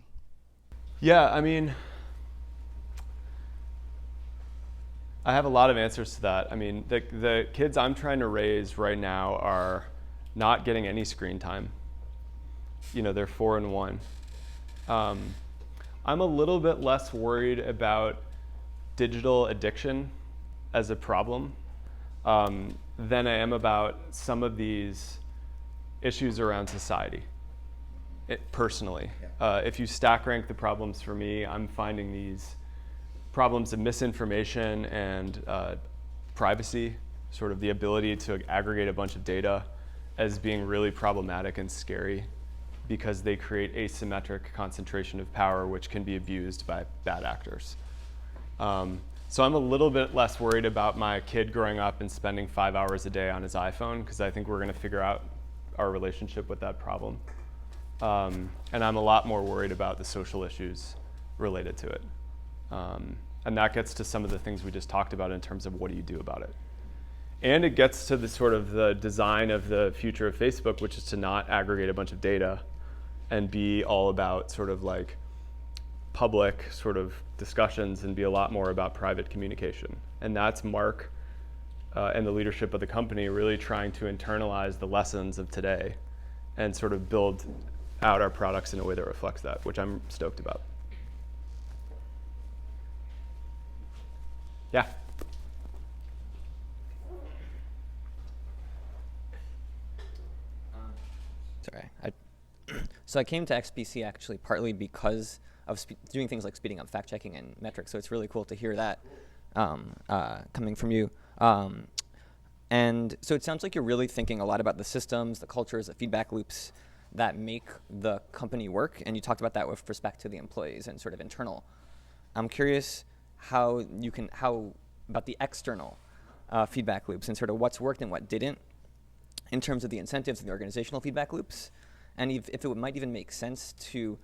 Yeah, I mean, I have a lot of answers to that. I mean, the kids I'm trying to raise right now are not getting any screen time. You know, they're 4 and 1. I'm a little bit less worried about digital addiction as a problem than I am about some of these issues around society. Personally, if you stack rank the problems for me, I'm finding these problems of misinformation and privacy, sort of the ability to aggregate a bunch of data, as being really problematic and scary, because they create asymmetric concentration of power, which can be abused by bad actors. So I'm a little bit less worried about my kid growing up and spending 5 hours a day on his iPhone, because I think we're going to figure out our relationship with that problem. And I'm a lot more worried about the social issues related to it. And that gets to some of the things we just talked about in terms of what do you do about it. And it gets to the sort of the design of the future of Facebook, which is to not aggregate a bunch of data and be all about sort of like public sort of discussions and be a lot more about private communication. And that's Mark and the leadership of the company really trying to internalize the lessons of today and sort of build out our products in a way that reflects that, which I'm stoked about. Yeah. Sorry. So I came to XBC actually partly because of doing things like speeding up fact checking and metrics. So it's really cool to hear that coming from you. And so it sounds like you're really thinking a lot about the systems, the cultures, the feedback loops that make the company work. And you talked about that with respect to the employees and sort of internal. I'm curious how about the external feedback loops and sort of what's worked and what didn't in terms of the incentives and the organizational feedback loops. And if it might even make sense to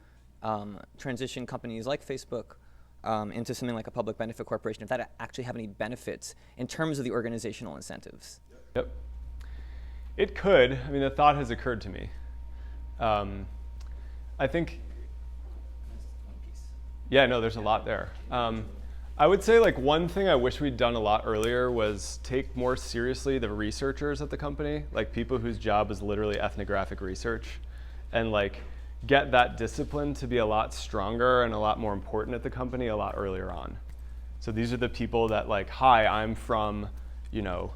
transition companies like Facebook into something like a public benefit corporation, if that actually have any benefits in terms of the organizational incentives. Yep. It could. I mean, the thought has occurred to me. I think, yeah, no, there's a lot there. I would say like one thing I wish we'd done a lot earlier was take more seriously the researchers at the company, like people whose job is literally ethnographic research, and like get that discipline to be a lot stronger and a lot more important at the company a lot earlier on. So these are the people that like, hi, I'm from, you know,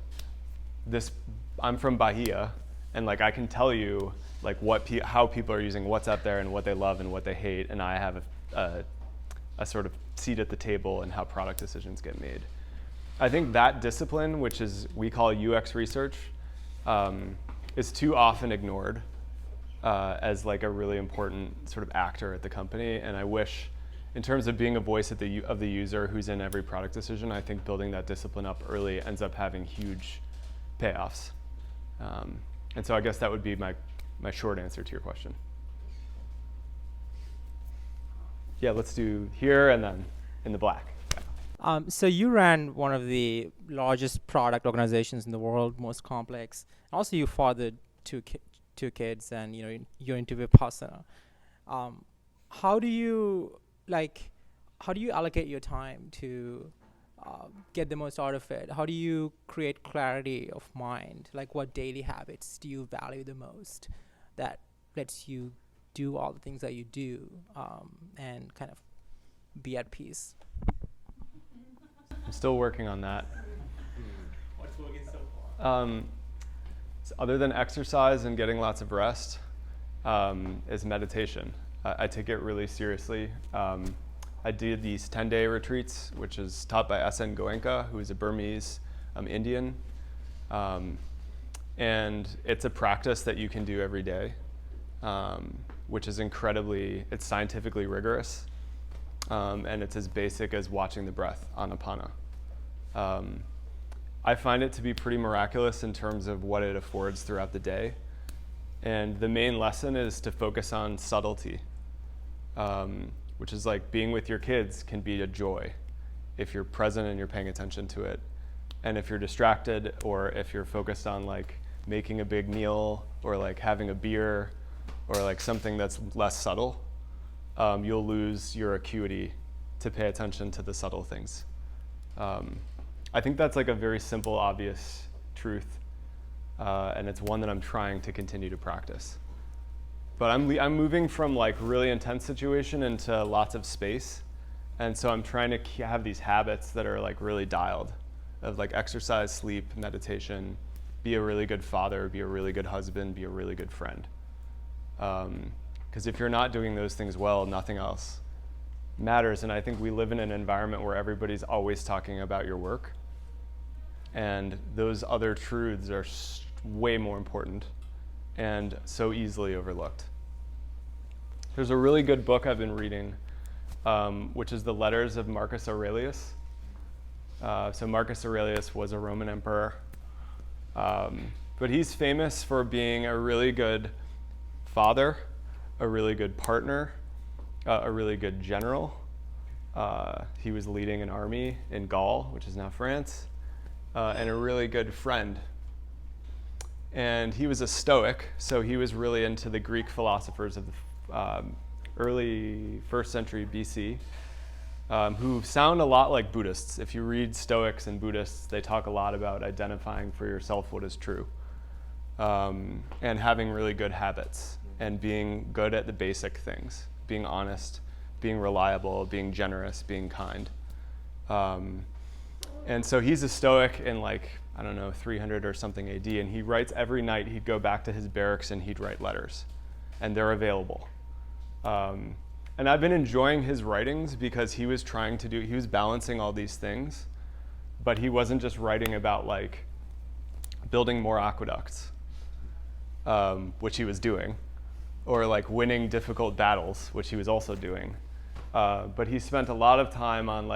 I'm from Bahia, and like I can tell you like how people are using WhatsApp there and what they love and what they hate, and I have a sort of seat at the table in how product decisions get made. I think that discipline, which is we call UX research, is too often ignored as like a really important sort of actor at the company. And I wish, in terms of being a voice of the user who's in every product decision, I think building that discipline up early ends up having huge payoffs. And so I guess that would be my short answer to your question. Yeah, let's do here and then in the black. So you ran one of the largest product organizations in the world, most complex. Also, you fathered two kids, and you're into Vipassana. How do you allocate your time to get the most out of it? How do you create clarity of mind? Like, what daily habits do you value the most that lets you do all the things that you do and kind of be at peace? I'm still working on that. What's working so far? Other than exercise and getting lots of rest, is meditation. I take it really seriously. I did these 10-day retreats, which is taught by S.N. Goenka, who is a Burmese Indian. And it's a practice that you can do every day, which is it's scientifically rigorous. And it's as basic as watching the breath, anapana. I find it to be pretty miraculous in terms of what it affords throughout the day. And the main lesson is to focus on subtlety, which is like being with your kids can be a joy if you're present and you're paying attention to it. And if you're distracted, or if you're focused on like making a big meal, or like having a beer, or like something that's less subtle, you'll lose your acuity to pay attention to the subtle things. I think that's like a very simple, obvious truth, and it's one that I'm trying to continue to practice. But I'm moving from like really intense situation into lots of space, and so I'm trying to have these habits that are like really dialed, of like exercise, sleep, meditation, be a really good father, be a really good husband, be a really good friend. Because if you're not doing those things well, nothing else matters. And I think we live in an environment where everybody's always talking about your work. And those other truths are way more important and so easily overlooked. There's a really good book I've been reading, which is the Letters of Marcus Aurelius. So Marcus Aurelius was a Roman emperor, but he's famous for being a really good father, a really good partner, a really good general. He was leading an army in Gaul, which is now France, and a really good friend. And he was a Stoic, so he was really into the Greek philosophers of the early 1st century BC, who sound a lot like Buddhists. If you read Stoics and Buddhists, they talk a lot about identifying for yourself what is true, and having really good habits, and being good at the basic things, being honest, being reliable, being generous, being kind. And so he's a Stoic in 300 or something AD, and he writes every night. He'd go back to his barracks and he'd write letters, and they're available. And I've been enjoying his writings because he was balancing all these things, but he wasn't just writing about building more aqueducts, which he was doing, or winning difficult battles, which he was also doing. But he spent a lot of time on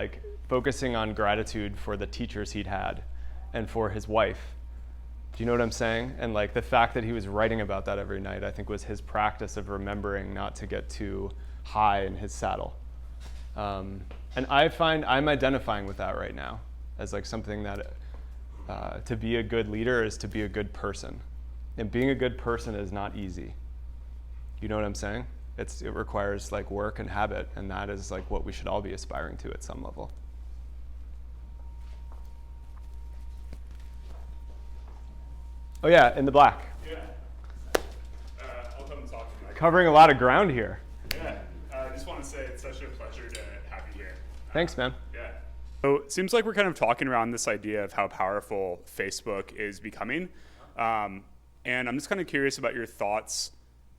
focusing on gratitude for the teachers he'd had and for his wife. Do you know what I'm saying? And the fact that he was writing about that every night, I think, was his practice of remembering not to get too high in his saddle. And I find I'm identifying with that right now as something that to be a good leader is to be a good person. And being a good person is not easy. You know what I'm saying? It requires work and habit, and that is what we should all be aspiring to at some level. Oh yeah, in the black. Yeah. I'll come and talk to you. Covering a lot of ground here. Yeah. I just want to say it's such a pleasure to have you here. Thanks, man. Yeah. So it seems like we're kind of talking around this idea of how powerful Facebook is becoming. And I'm just kind of curious about your thoughts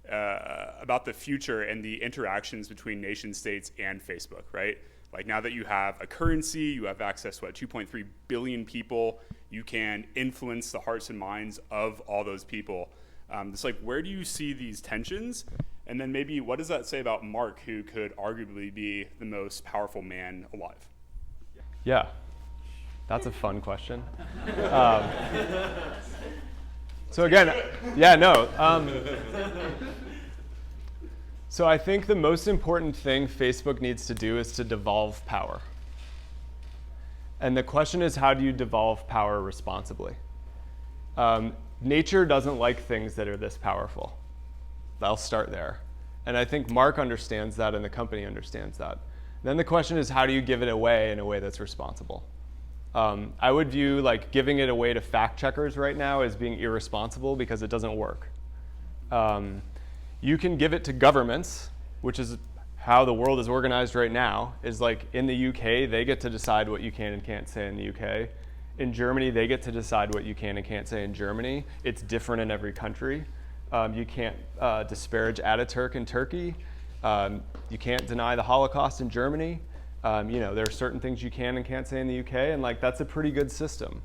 about the future and the interactions between nation states and Facebook, right? Now that you have a currency, you have access to 2.3 billion people, you can influence the hearts and minds of all those people. It's where do you see these tensions? And then maybe what does that say about Mark, who could arguably be the most powerful man alive? Yeah, that's a fun question. So again, yeah, no. So I think the most important thing Facebook needs to do is to devolve power. And the question is, how do you devolve power responsibly? Nature doesn't like things that are this powerful. I'll start there. And I think Mark understands that and the company understands that. Then the question is, how do you give it away in a way that's responsible? I would view like giving it away to fact checkers right now as being irresponsible because it doesn't work. You can give it to governments, which is how the world is organized right now, is like in the UK, they get to decide what you can and can't say in the UK. In Germany, they get to decide what you can and can't say in Germany. It's different in every country. You can't disparage Ataturk in Turkey. You can't deny the Holocaust in Germany. There are certain things you can and can't say in the UK, and like that's a pretty good system.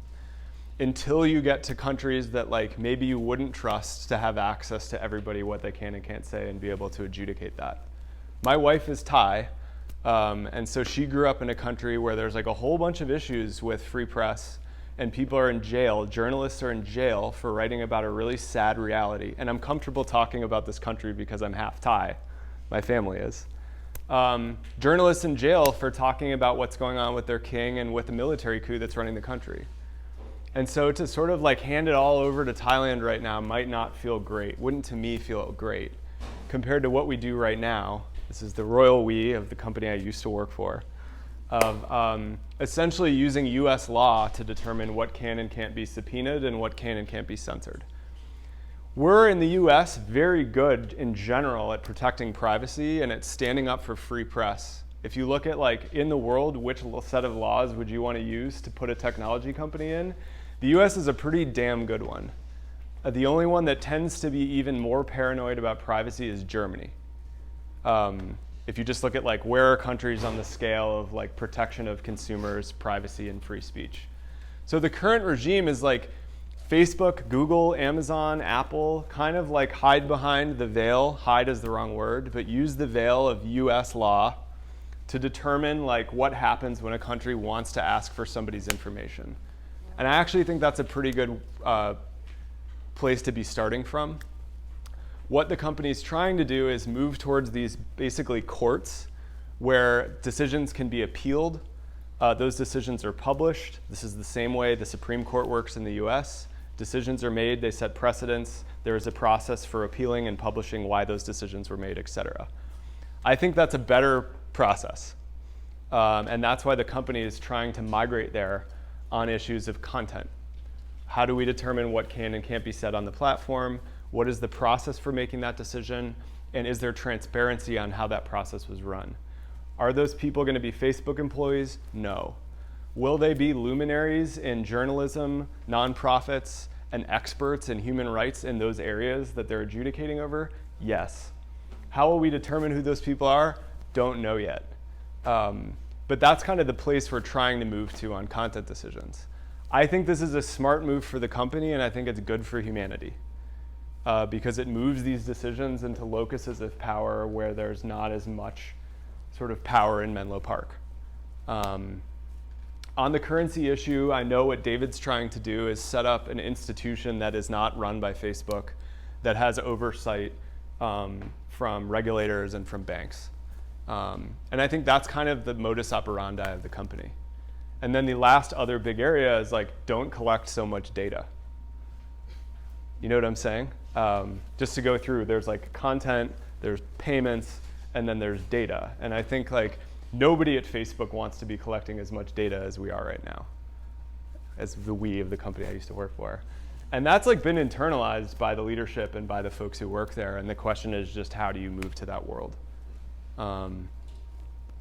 Until you get to countries that like maybe you wouldn't trust to have access to everybody what they can and can't say and be able to adjudicate that. My wife is Thai, and so she grew up in a country where there's like a whole bunch of issues with free press, and people are in jail, journalists are in jail for writing about a really sad reality. And I'm comfortable talking about this country because I'm half Thai, my family is. Journalists in jail for talking about what's going on with their king and with the military coup that's running the country. And so to sort of like hand it all over to Thailand right now might not feel great, wouldn't to me feel great, compared to what we do right now. This is the royal we of the company I used to work for, of essentially using US law to determine what can and can't be subpoenaed and what can and can't be censored. We're in the US very good in general at protecting privacy and at standing up for free press. If you look at like in the world, which set of laws would you want to use to put a technology company in? The US is a pretty damn good one. The only one that tends to be even more paranoid about privacy is Germany. If you just look at like where are countries on the scale of like protection of consumers, privacy, and free speech. So the current regime is like Facebook, Google, Amazon, Apple, kind of like hide behind the veil. Hide is the wrong word, but use the veil of US law to determine like what happens when a country wants to ask for somebody's information. And I actually think that's a pretty good place to be starting from. What the company is trying to do is move towards these basically courts where decisions can be appealed. Those decisions are published. This is the same way the Supreme Court works in the US. Decisions are made, they set precedents. There is a process for appealing and publishing why those decisions were made, et cetera. I think that's a better process. And that's why the company is trying to migrate there on issues of content. How do we determine what can and can't be said on the platform? What is the process for making that decision? And is there transparency on how that process was run? Are those people going to be Facebook employees? No. Will they be luminaries in journalism, nonprofits, and experts in human rights in those areas that they're adjudicating over? Yes. How will we determine who those people are? Don't know yet. But that's kind of the place we're trying to move to on content decisions. I think this is a smart move for the company, and I think it's good for humanity because it moves these decisions into locuses of power where there's not as much sort of power in Menlo Park. On the currency issue, I know what David's trying to do is set up an institution that is not run by Facebook, that has oversight from regulators and from banks. And I think that's kind of the modus operandi of the company. And then the last other big area is like, don't collect so much data. You know what I'm saying? Just to go through, there's like content, there's payments, and then there's data. And I think like nobody at Facebook wants to be collecting as much data as we are right now, as the we of the company I used to work for. And that's like been internalized by the leadership and by the folks who work there. And the question is just how do you move to that world?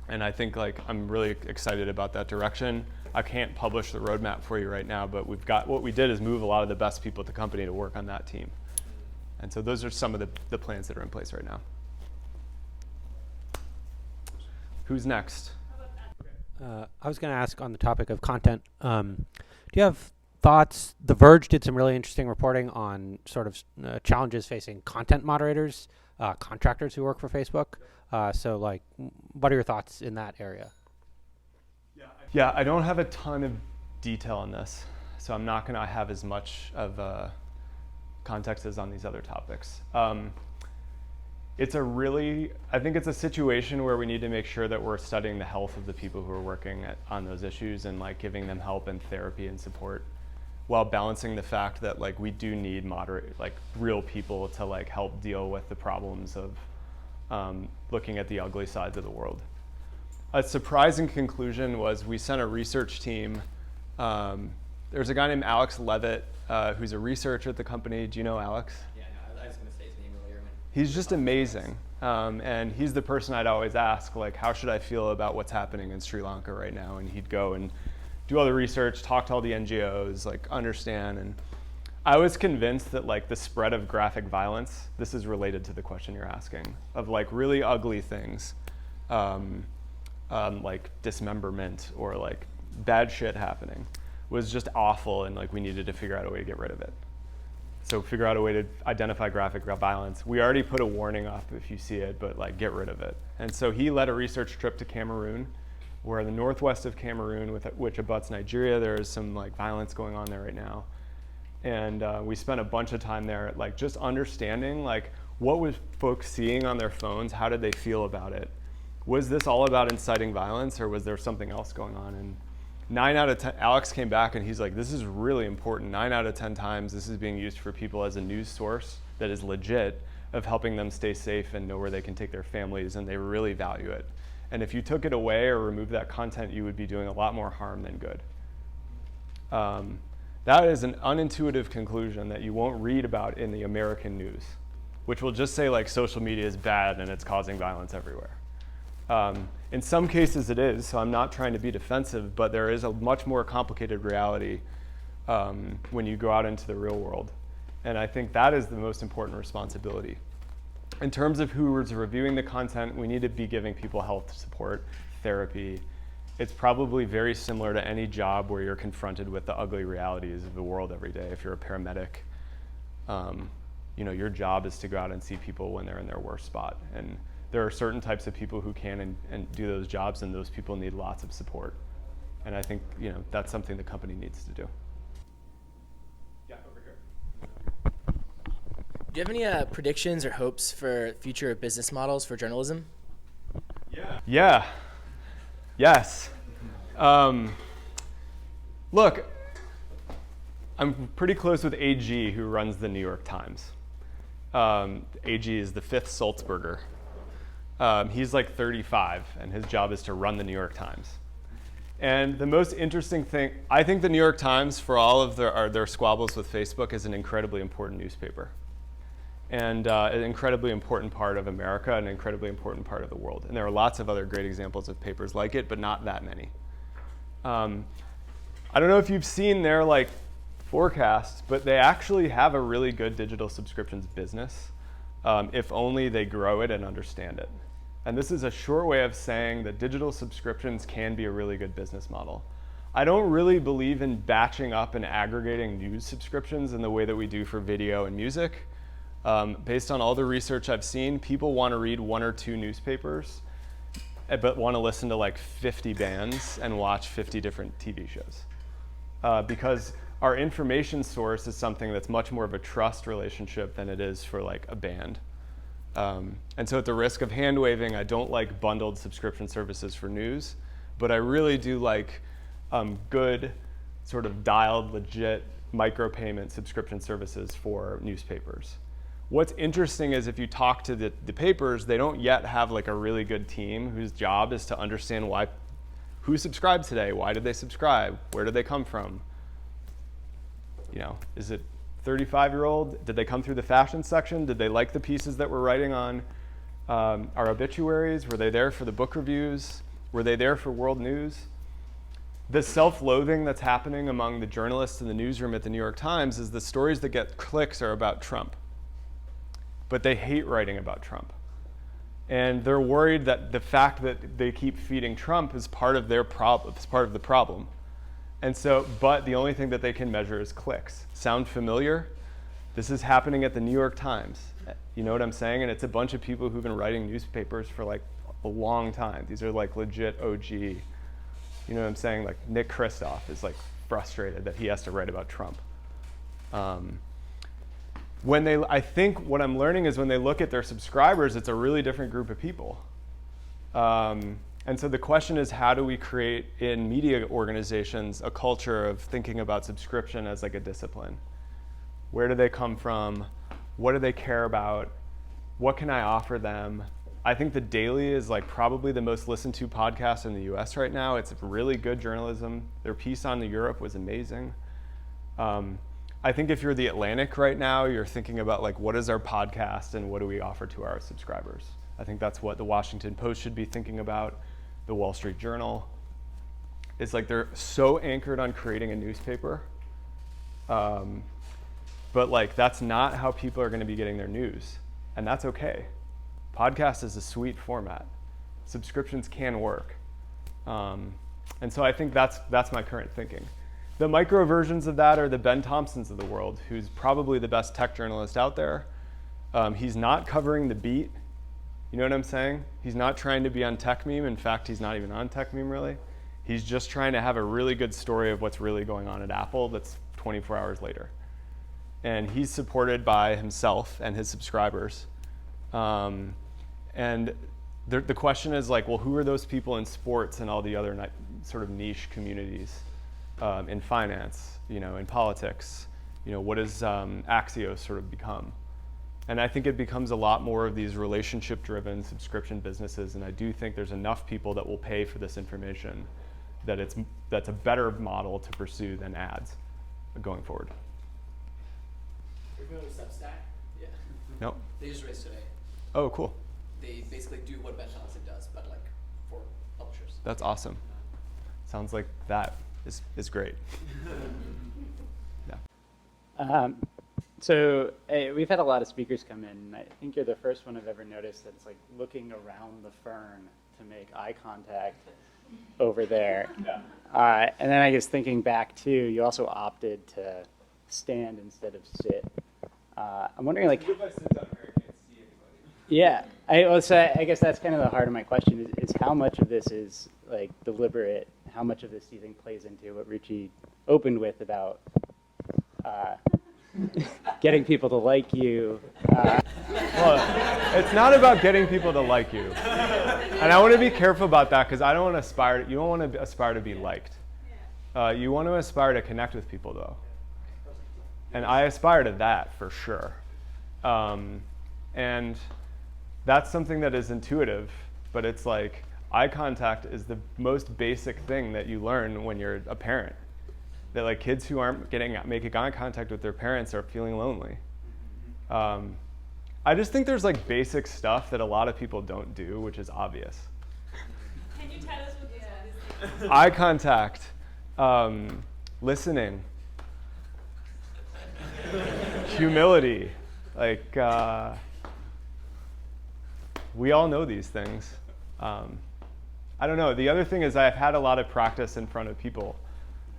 And I think like I'm really excited about that direction. I can't publish the roadmap for you right now, but what we did is move a lot of the best people at the company to work on that team. And so those are some of the plans that are in place right now. Who's next? I was going to ask on the topic of content. Do you have thoughts? The Verge did some really interesting reporting on sort of challenges facing content moderators, contractors who work for Facebook. So like, what are your thoughts in that area? Yeah, I don't have a ton of detail on this, so I'm not going to have as much of context as on these other topics. I think it's a situation where we need to make sure that we're studying the health of the people who are working on those issues and like giving them help and therapy and support, while balancing the fact that like we do need real people to like help deal with the problems of looking at the ugly sides of the world. A surprising conclusion was we sent a research team. There's a guy named Alex Levitt who's a researcher at the company. Do you know Alex? Yeah, no, I was going to say his name earlier. He's just amazing. And he's the person I'd always ask, like, how should I feel about what's happening in Sri Lanka right now? And he'd go and do all the research, talk to all the NGOs, like understand. And I was convinced that like the spread of graphic violence, this is related to the question you're asking, of like really ugly things, like dismemberment or like bad shit happening, was just awful, and like we needed to figure out a way to get rid of it. So figure out a way to identify graphic violence. We already put a warning up if you see it, but like get rid of it. And so he led a research trip to Cameroon, where in the northwest of Cameroon, which abuts Nigeria, there is some like violence going on there right now. And we spent a bunch of time there, like just understanding like what was folks seeing on their phones, how did they feel about it? Was this all about inciting violence, or was there something else going on? And 9 out of 10, Alex came back and he's like, this is really important. 9 out of 10 times this is being used for people as a news source that is legit, of helping them stay safe and know where they can take their families, and they really value it. And if you took it away or removed that content, you would be doing a lot more harm than good. That is an unintuitive conclusion that you won't read about in the American news, which will just say like social media is bad and it's causing violence everywhere. In some cases it is, so I'm not trying to be defensive, but there is a much more complicated reality when you go out into the real world. And I think that is the most important responsibility. In terms of who is reviewing the content, we need to be giving people health support, therapy. It's probably very similar to any job where you're confronted with the ugly realities of the world every day. If you're a paramedic, your job is to go out and see people when they're in their worst spot. And there are certain types of people who can and do those jobs, and those people need lots of support. And I think that's something the company needs to do. Yeah, over here. Do you have any predictions or hopes for future business models for journalism? Yeah. Yes. Look, I'm pretty close with AG, who runs the New York Times. AG is the fifth Sulzberger. He's like 35, and his job is to run the New York Times. And the most interesting thing, I think the New York Times, for all of their squabbles with Facebook, is an incredibly important newspaper. And an incredibly important part of America, an incredibly important part of the world. And there are lots of other great examples of papers like it, but not that many. I don't know if you've seen their like forecasts, but they actually have a really good digital subscriptions business, if only they grow it and understand it. And this is a short way of saying that digital subscriptions can be a really good business model. I don't really believe in batching up and aggregating news subscriptions in the way that we do for video and music. Based on all the research I've seen, people want to read 1 or 2 newspapers, but want to listen to like 50 bands and watch 50 different TV shows. Because our information source is something that's much more of a trust relationship than it is for like a band. And so at the risk of hand waving, I don't like bundled subscription services for news, but I really do like good sort of dialed, legit micropayment subscription services for newspapers. What's interesting is if you talk to the papers, they don't yet have like a really good team whose job is to understand who subscribed today, why did they subscribe, where did they come from? Is it 35-year-old? Did they come through the fashion section? Did they like the pieces that we're writing on our obituaries? Were they there for the book reviews? Were they there for world news? The self-loathing that's happening among the journalists in the newsroom at the New York Times is the stories that get clicks are about Trump. But they hate writing about Trump. And they're worried that the fact that they keep feeding Trump is part of their problem, it's part of the problem. And so, but the only thing that they can measure is clicks. Sound familiar? This is happening at the New York Times. You know what I'm saying? And it's a bunch of people who've been writing newspapers for like a long time. These are like legit OG. You know what I'm saying? Like Nick Kristof is like frustrated that he has to write about Trump. I think what I'm learning is when they look at their subscribers, it's a really different group of people. And so the question is, how do we create in media organizations a culture of thinking about subscription as like a discipline? Where do they come from? What do they care about? What can I offer them? I think The Daily is like probably the most listened to podcast in the US right now. It's really good journalism. Their piece on the Europe was amazing. I think if you're The Atlantic right now, you're thinking about like, what is our podcast and what do we offer to our subscribers? I think that's what the Washington Post should be thinking about. The Wall Street Journal. It's like they're so anchored on creating a newspaper. But like that's not how people are going to be getting their news. And that's okay. Podcast is a sweet format. Subscriptions can work. And so I think that's my current thinking. The micro versions of that are the Ben Thompsons of the world, who's probably the best tech journalist out there. He's not covering the beat. You know what I'm saying? He's not trying to be on Tech Meme. In fact, he's not even on Tech Meme really. He's just trying to have a really good story of what's really going on at Apple that's 24 hours later. And he's supported by himself and his subscribers. And the question is like, well, who are those people in sports and all the other sort of niche communities? In finance, in politics, what does Axios sort of become? And I think it becomes a lot more of these relationship-driven subscription businesses, and I do think there's enough people that will pay for this information that's a better model to pursue than ads going forward. You're going with Substack? Yeah. Nope. They just raised today. Oh, cool. They basically do what Ben Thompson does, but like for publishers. That's awesome. Sounds like that is great. Yeah. So we've had a lot of speakers come in, and I think you're the first one I've ever noticed that's like looking around the fern to make eye contact over there. Yeah. And then I guess thinking back too, you also opted to stand instead of sit. I'm wondering like. If I sit down here, I can't see anybody. Yeah, I guess that's kind of the heart of my question is how much of this is like deliberate? How much of this do you think plays into what Ruchi opened with about getting people to like you? Well, it's not about getting people to like you. And I want to be careful about that because you don't want to aspire to be liked. You want to aspire to connect with people though. And I aspire to that for sure. And that's something that is intuitive, but it's like eye contact is the most basic thing that you learn when you're a parent. That like kids who aren't making eye contact with their parents are feeling lonely. I just think there's like basic stuff that a lot of people don't do, which is obvious. Can you tell us what this is? Eye contact, listening, humility, like we all know these things. I don't know. The other thing is I've had a lot of practice in front of people.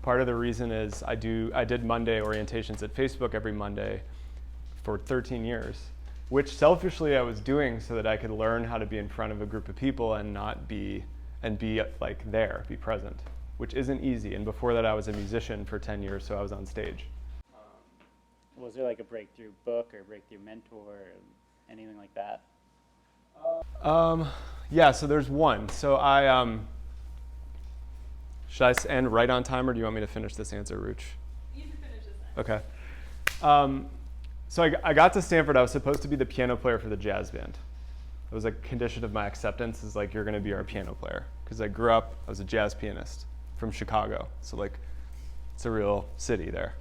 Part of the reason is I did Monday orientations at Facebook every Monday for 13 years, which selfishly I was doing so that I could learn how to be in front of a group of people and be like there, be present, which isn't easy. And before that I was a musician for 10 years, so I was on stage. Was there like a breakthrough book or breakthrough mentor or anything like that? Yeah, so there's one. So should I end right on time, or do you want me to finish this answer, Ruch? You can finish this answer. Okay. So I got to Stanford. I was supposed to be the piano player for the jazz band. It was a condition of my acceptance is like, you're going to be our piano player. Because I grew up, I was a jazz pianist from Chicago. So like, it's a real city there.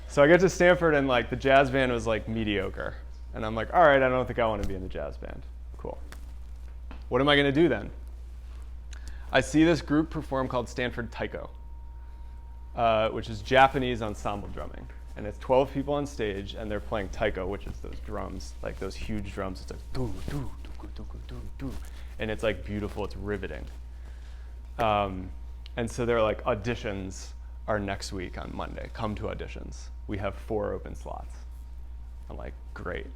So I get to Stanford and like the jazz band was like mediocre. And I'm like, all right, I don't think I want to be in the jazz band. Cool. What am I going to do then? I see this group perform called Stanford Taiko, which is Japanese ensemble drumming. And it's 12 people on stage, and they're playing taiko, which is those drums, like those huge drums. It's like doo, doo, doo, doo, doo, doo, doo. And it's like beautiful, it's riveting. And so they're like, auditions are next week on Monday. Come to auditions. We have 4 open slots. I'm like, great.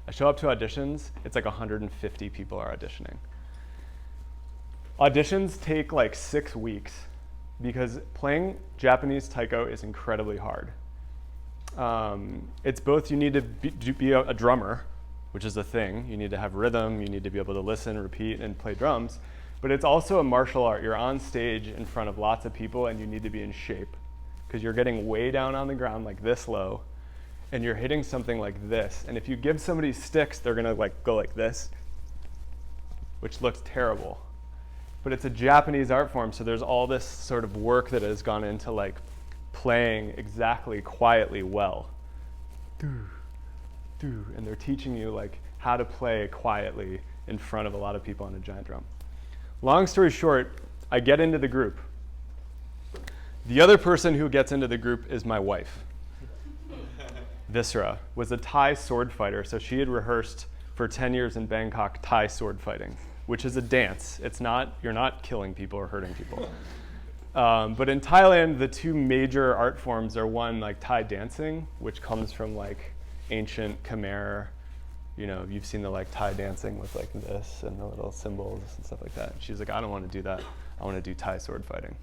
I show up to auditions, it's like 150 people are auditioning. Auditions take like 6 weeks because playing Japanese taiko is incredibly hard. It's both you need to be a drummer, which is a thing. You need to have rhythm. You need to be able to listen, repeat, and play drums. But it's also a martial art. You're on stage in front of lots of people, and you need to be in shape because you're getting way down on the ground like this low, and you're hitting something like this. And if you give somebody sticks, they're gonna like go like this, which looks terrible. But it's a Japanese art form, so there's all this sort of work that has gone into like playing exactly quietly well. And they're teaching you like how to play quietly in front of a lot of people on a giant drum. Long story short, I get into the group. The other person who gets into the group is my wife. Visra was a Thai sword fighter, so she had rehearsed for 10 years in Bangkok Thai sword fighting, which is a dance. It's not, you're not killing people or hurting people. But in Thailand, the two major art forms are one, like Thai dancing, which comes from like ancient Khmer. You know, you've seen the like Thai dancing with like this and the little symbols and stuff like that. She's like, I don't want to do that. I want to do Thai sword fighting.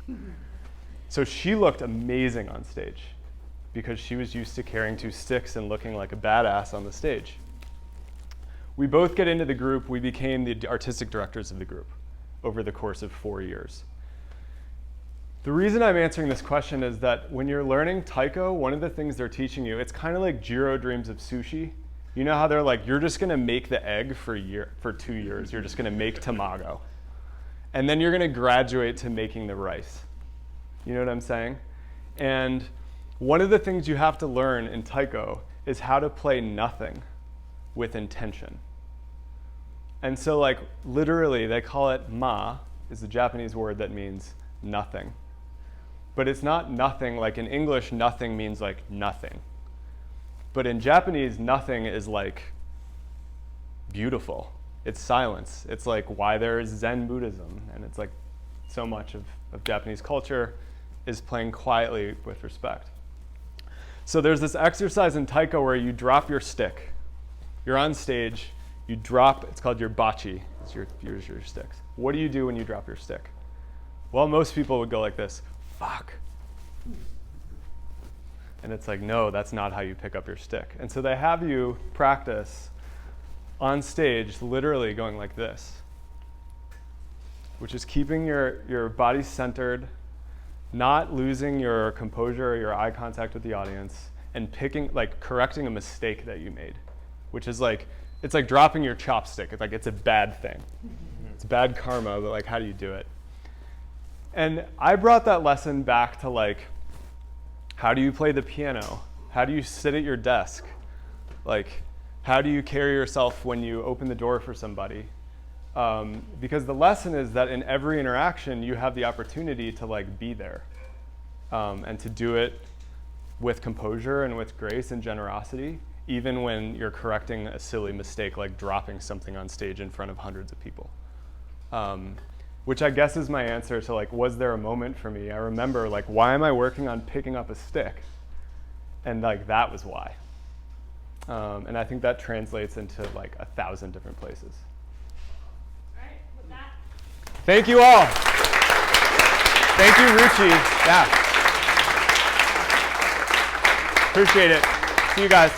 So she looked amazing on stage because she was used to carrying two sticks and looking like a badass on the stage. We both get into the group. We became the artistic directors of the group over the course of 4 years. The reason I'm answering this question is that when you're learning Taiko, one of the things they're teaching you, it's kind of like Jiro dreams of sushi. You know how they're like, you're just gonna make the egg for 2 years. You're just gonna make tamago. And then you're gonna graduate to making the rice. You know what I'm saying? And one of the things you have to learn in Taiko is how to play nothing with intention. And so like literally they call it ma, is the Japanese word that means nothing. But it's not nothing, like in English, nothing means like nothing. But in Japanese, nothing is like beautiful. It's silence. It's like why there is Zen Buddhism. And it's like so much of Japanese culture is playing quietly with respect. So there's this exercise in Taiko where you drop your stick. You're on stage, you drop, it's called your bachi, it's your sticks. What do you do when you drop your stick? Well, most people would go like this, fuck. And it's like, no, that's not how you pick up your stick. And so they have you practice on stage, literally going like this, which is keeping your body centered, not losing your composure or your eye contact with the audience, and correcting a mistake that you made, which is like, it's like dropping your chopstick. It's like, it's a bad thing. It's bad karma, but like, how do you do it? And I brought that lesson back to like, how do you play the piano? How do you sit at your desk? Like, how do you carry yourself when you open the door for somebody? Because the lesson is that in every interaction, you have the opportunity to like be there and to do it with composure and with grace and generosity, even when you're correcting a silly mistake like dropping something on stage in front of hundreds of people. Which I guess is my answer to like, was there a moment for me? I remember like, why am I working on picking up a stick? And like, that was why. And I think that translates into like 1,000 different places. Thank you all. Thank you, Ruchi. Yeah. Appreciate it. See you guys.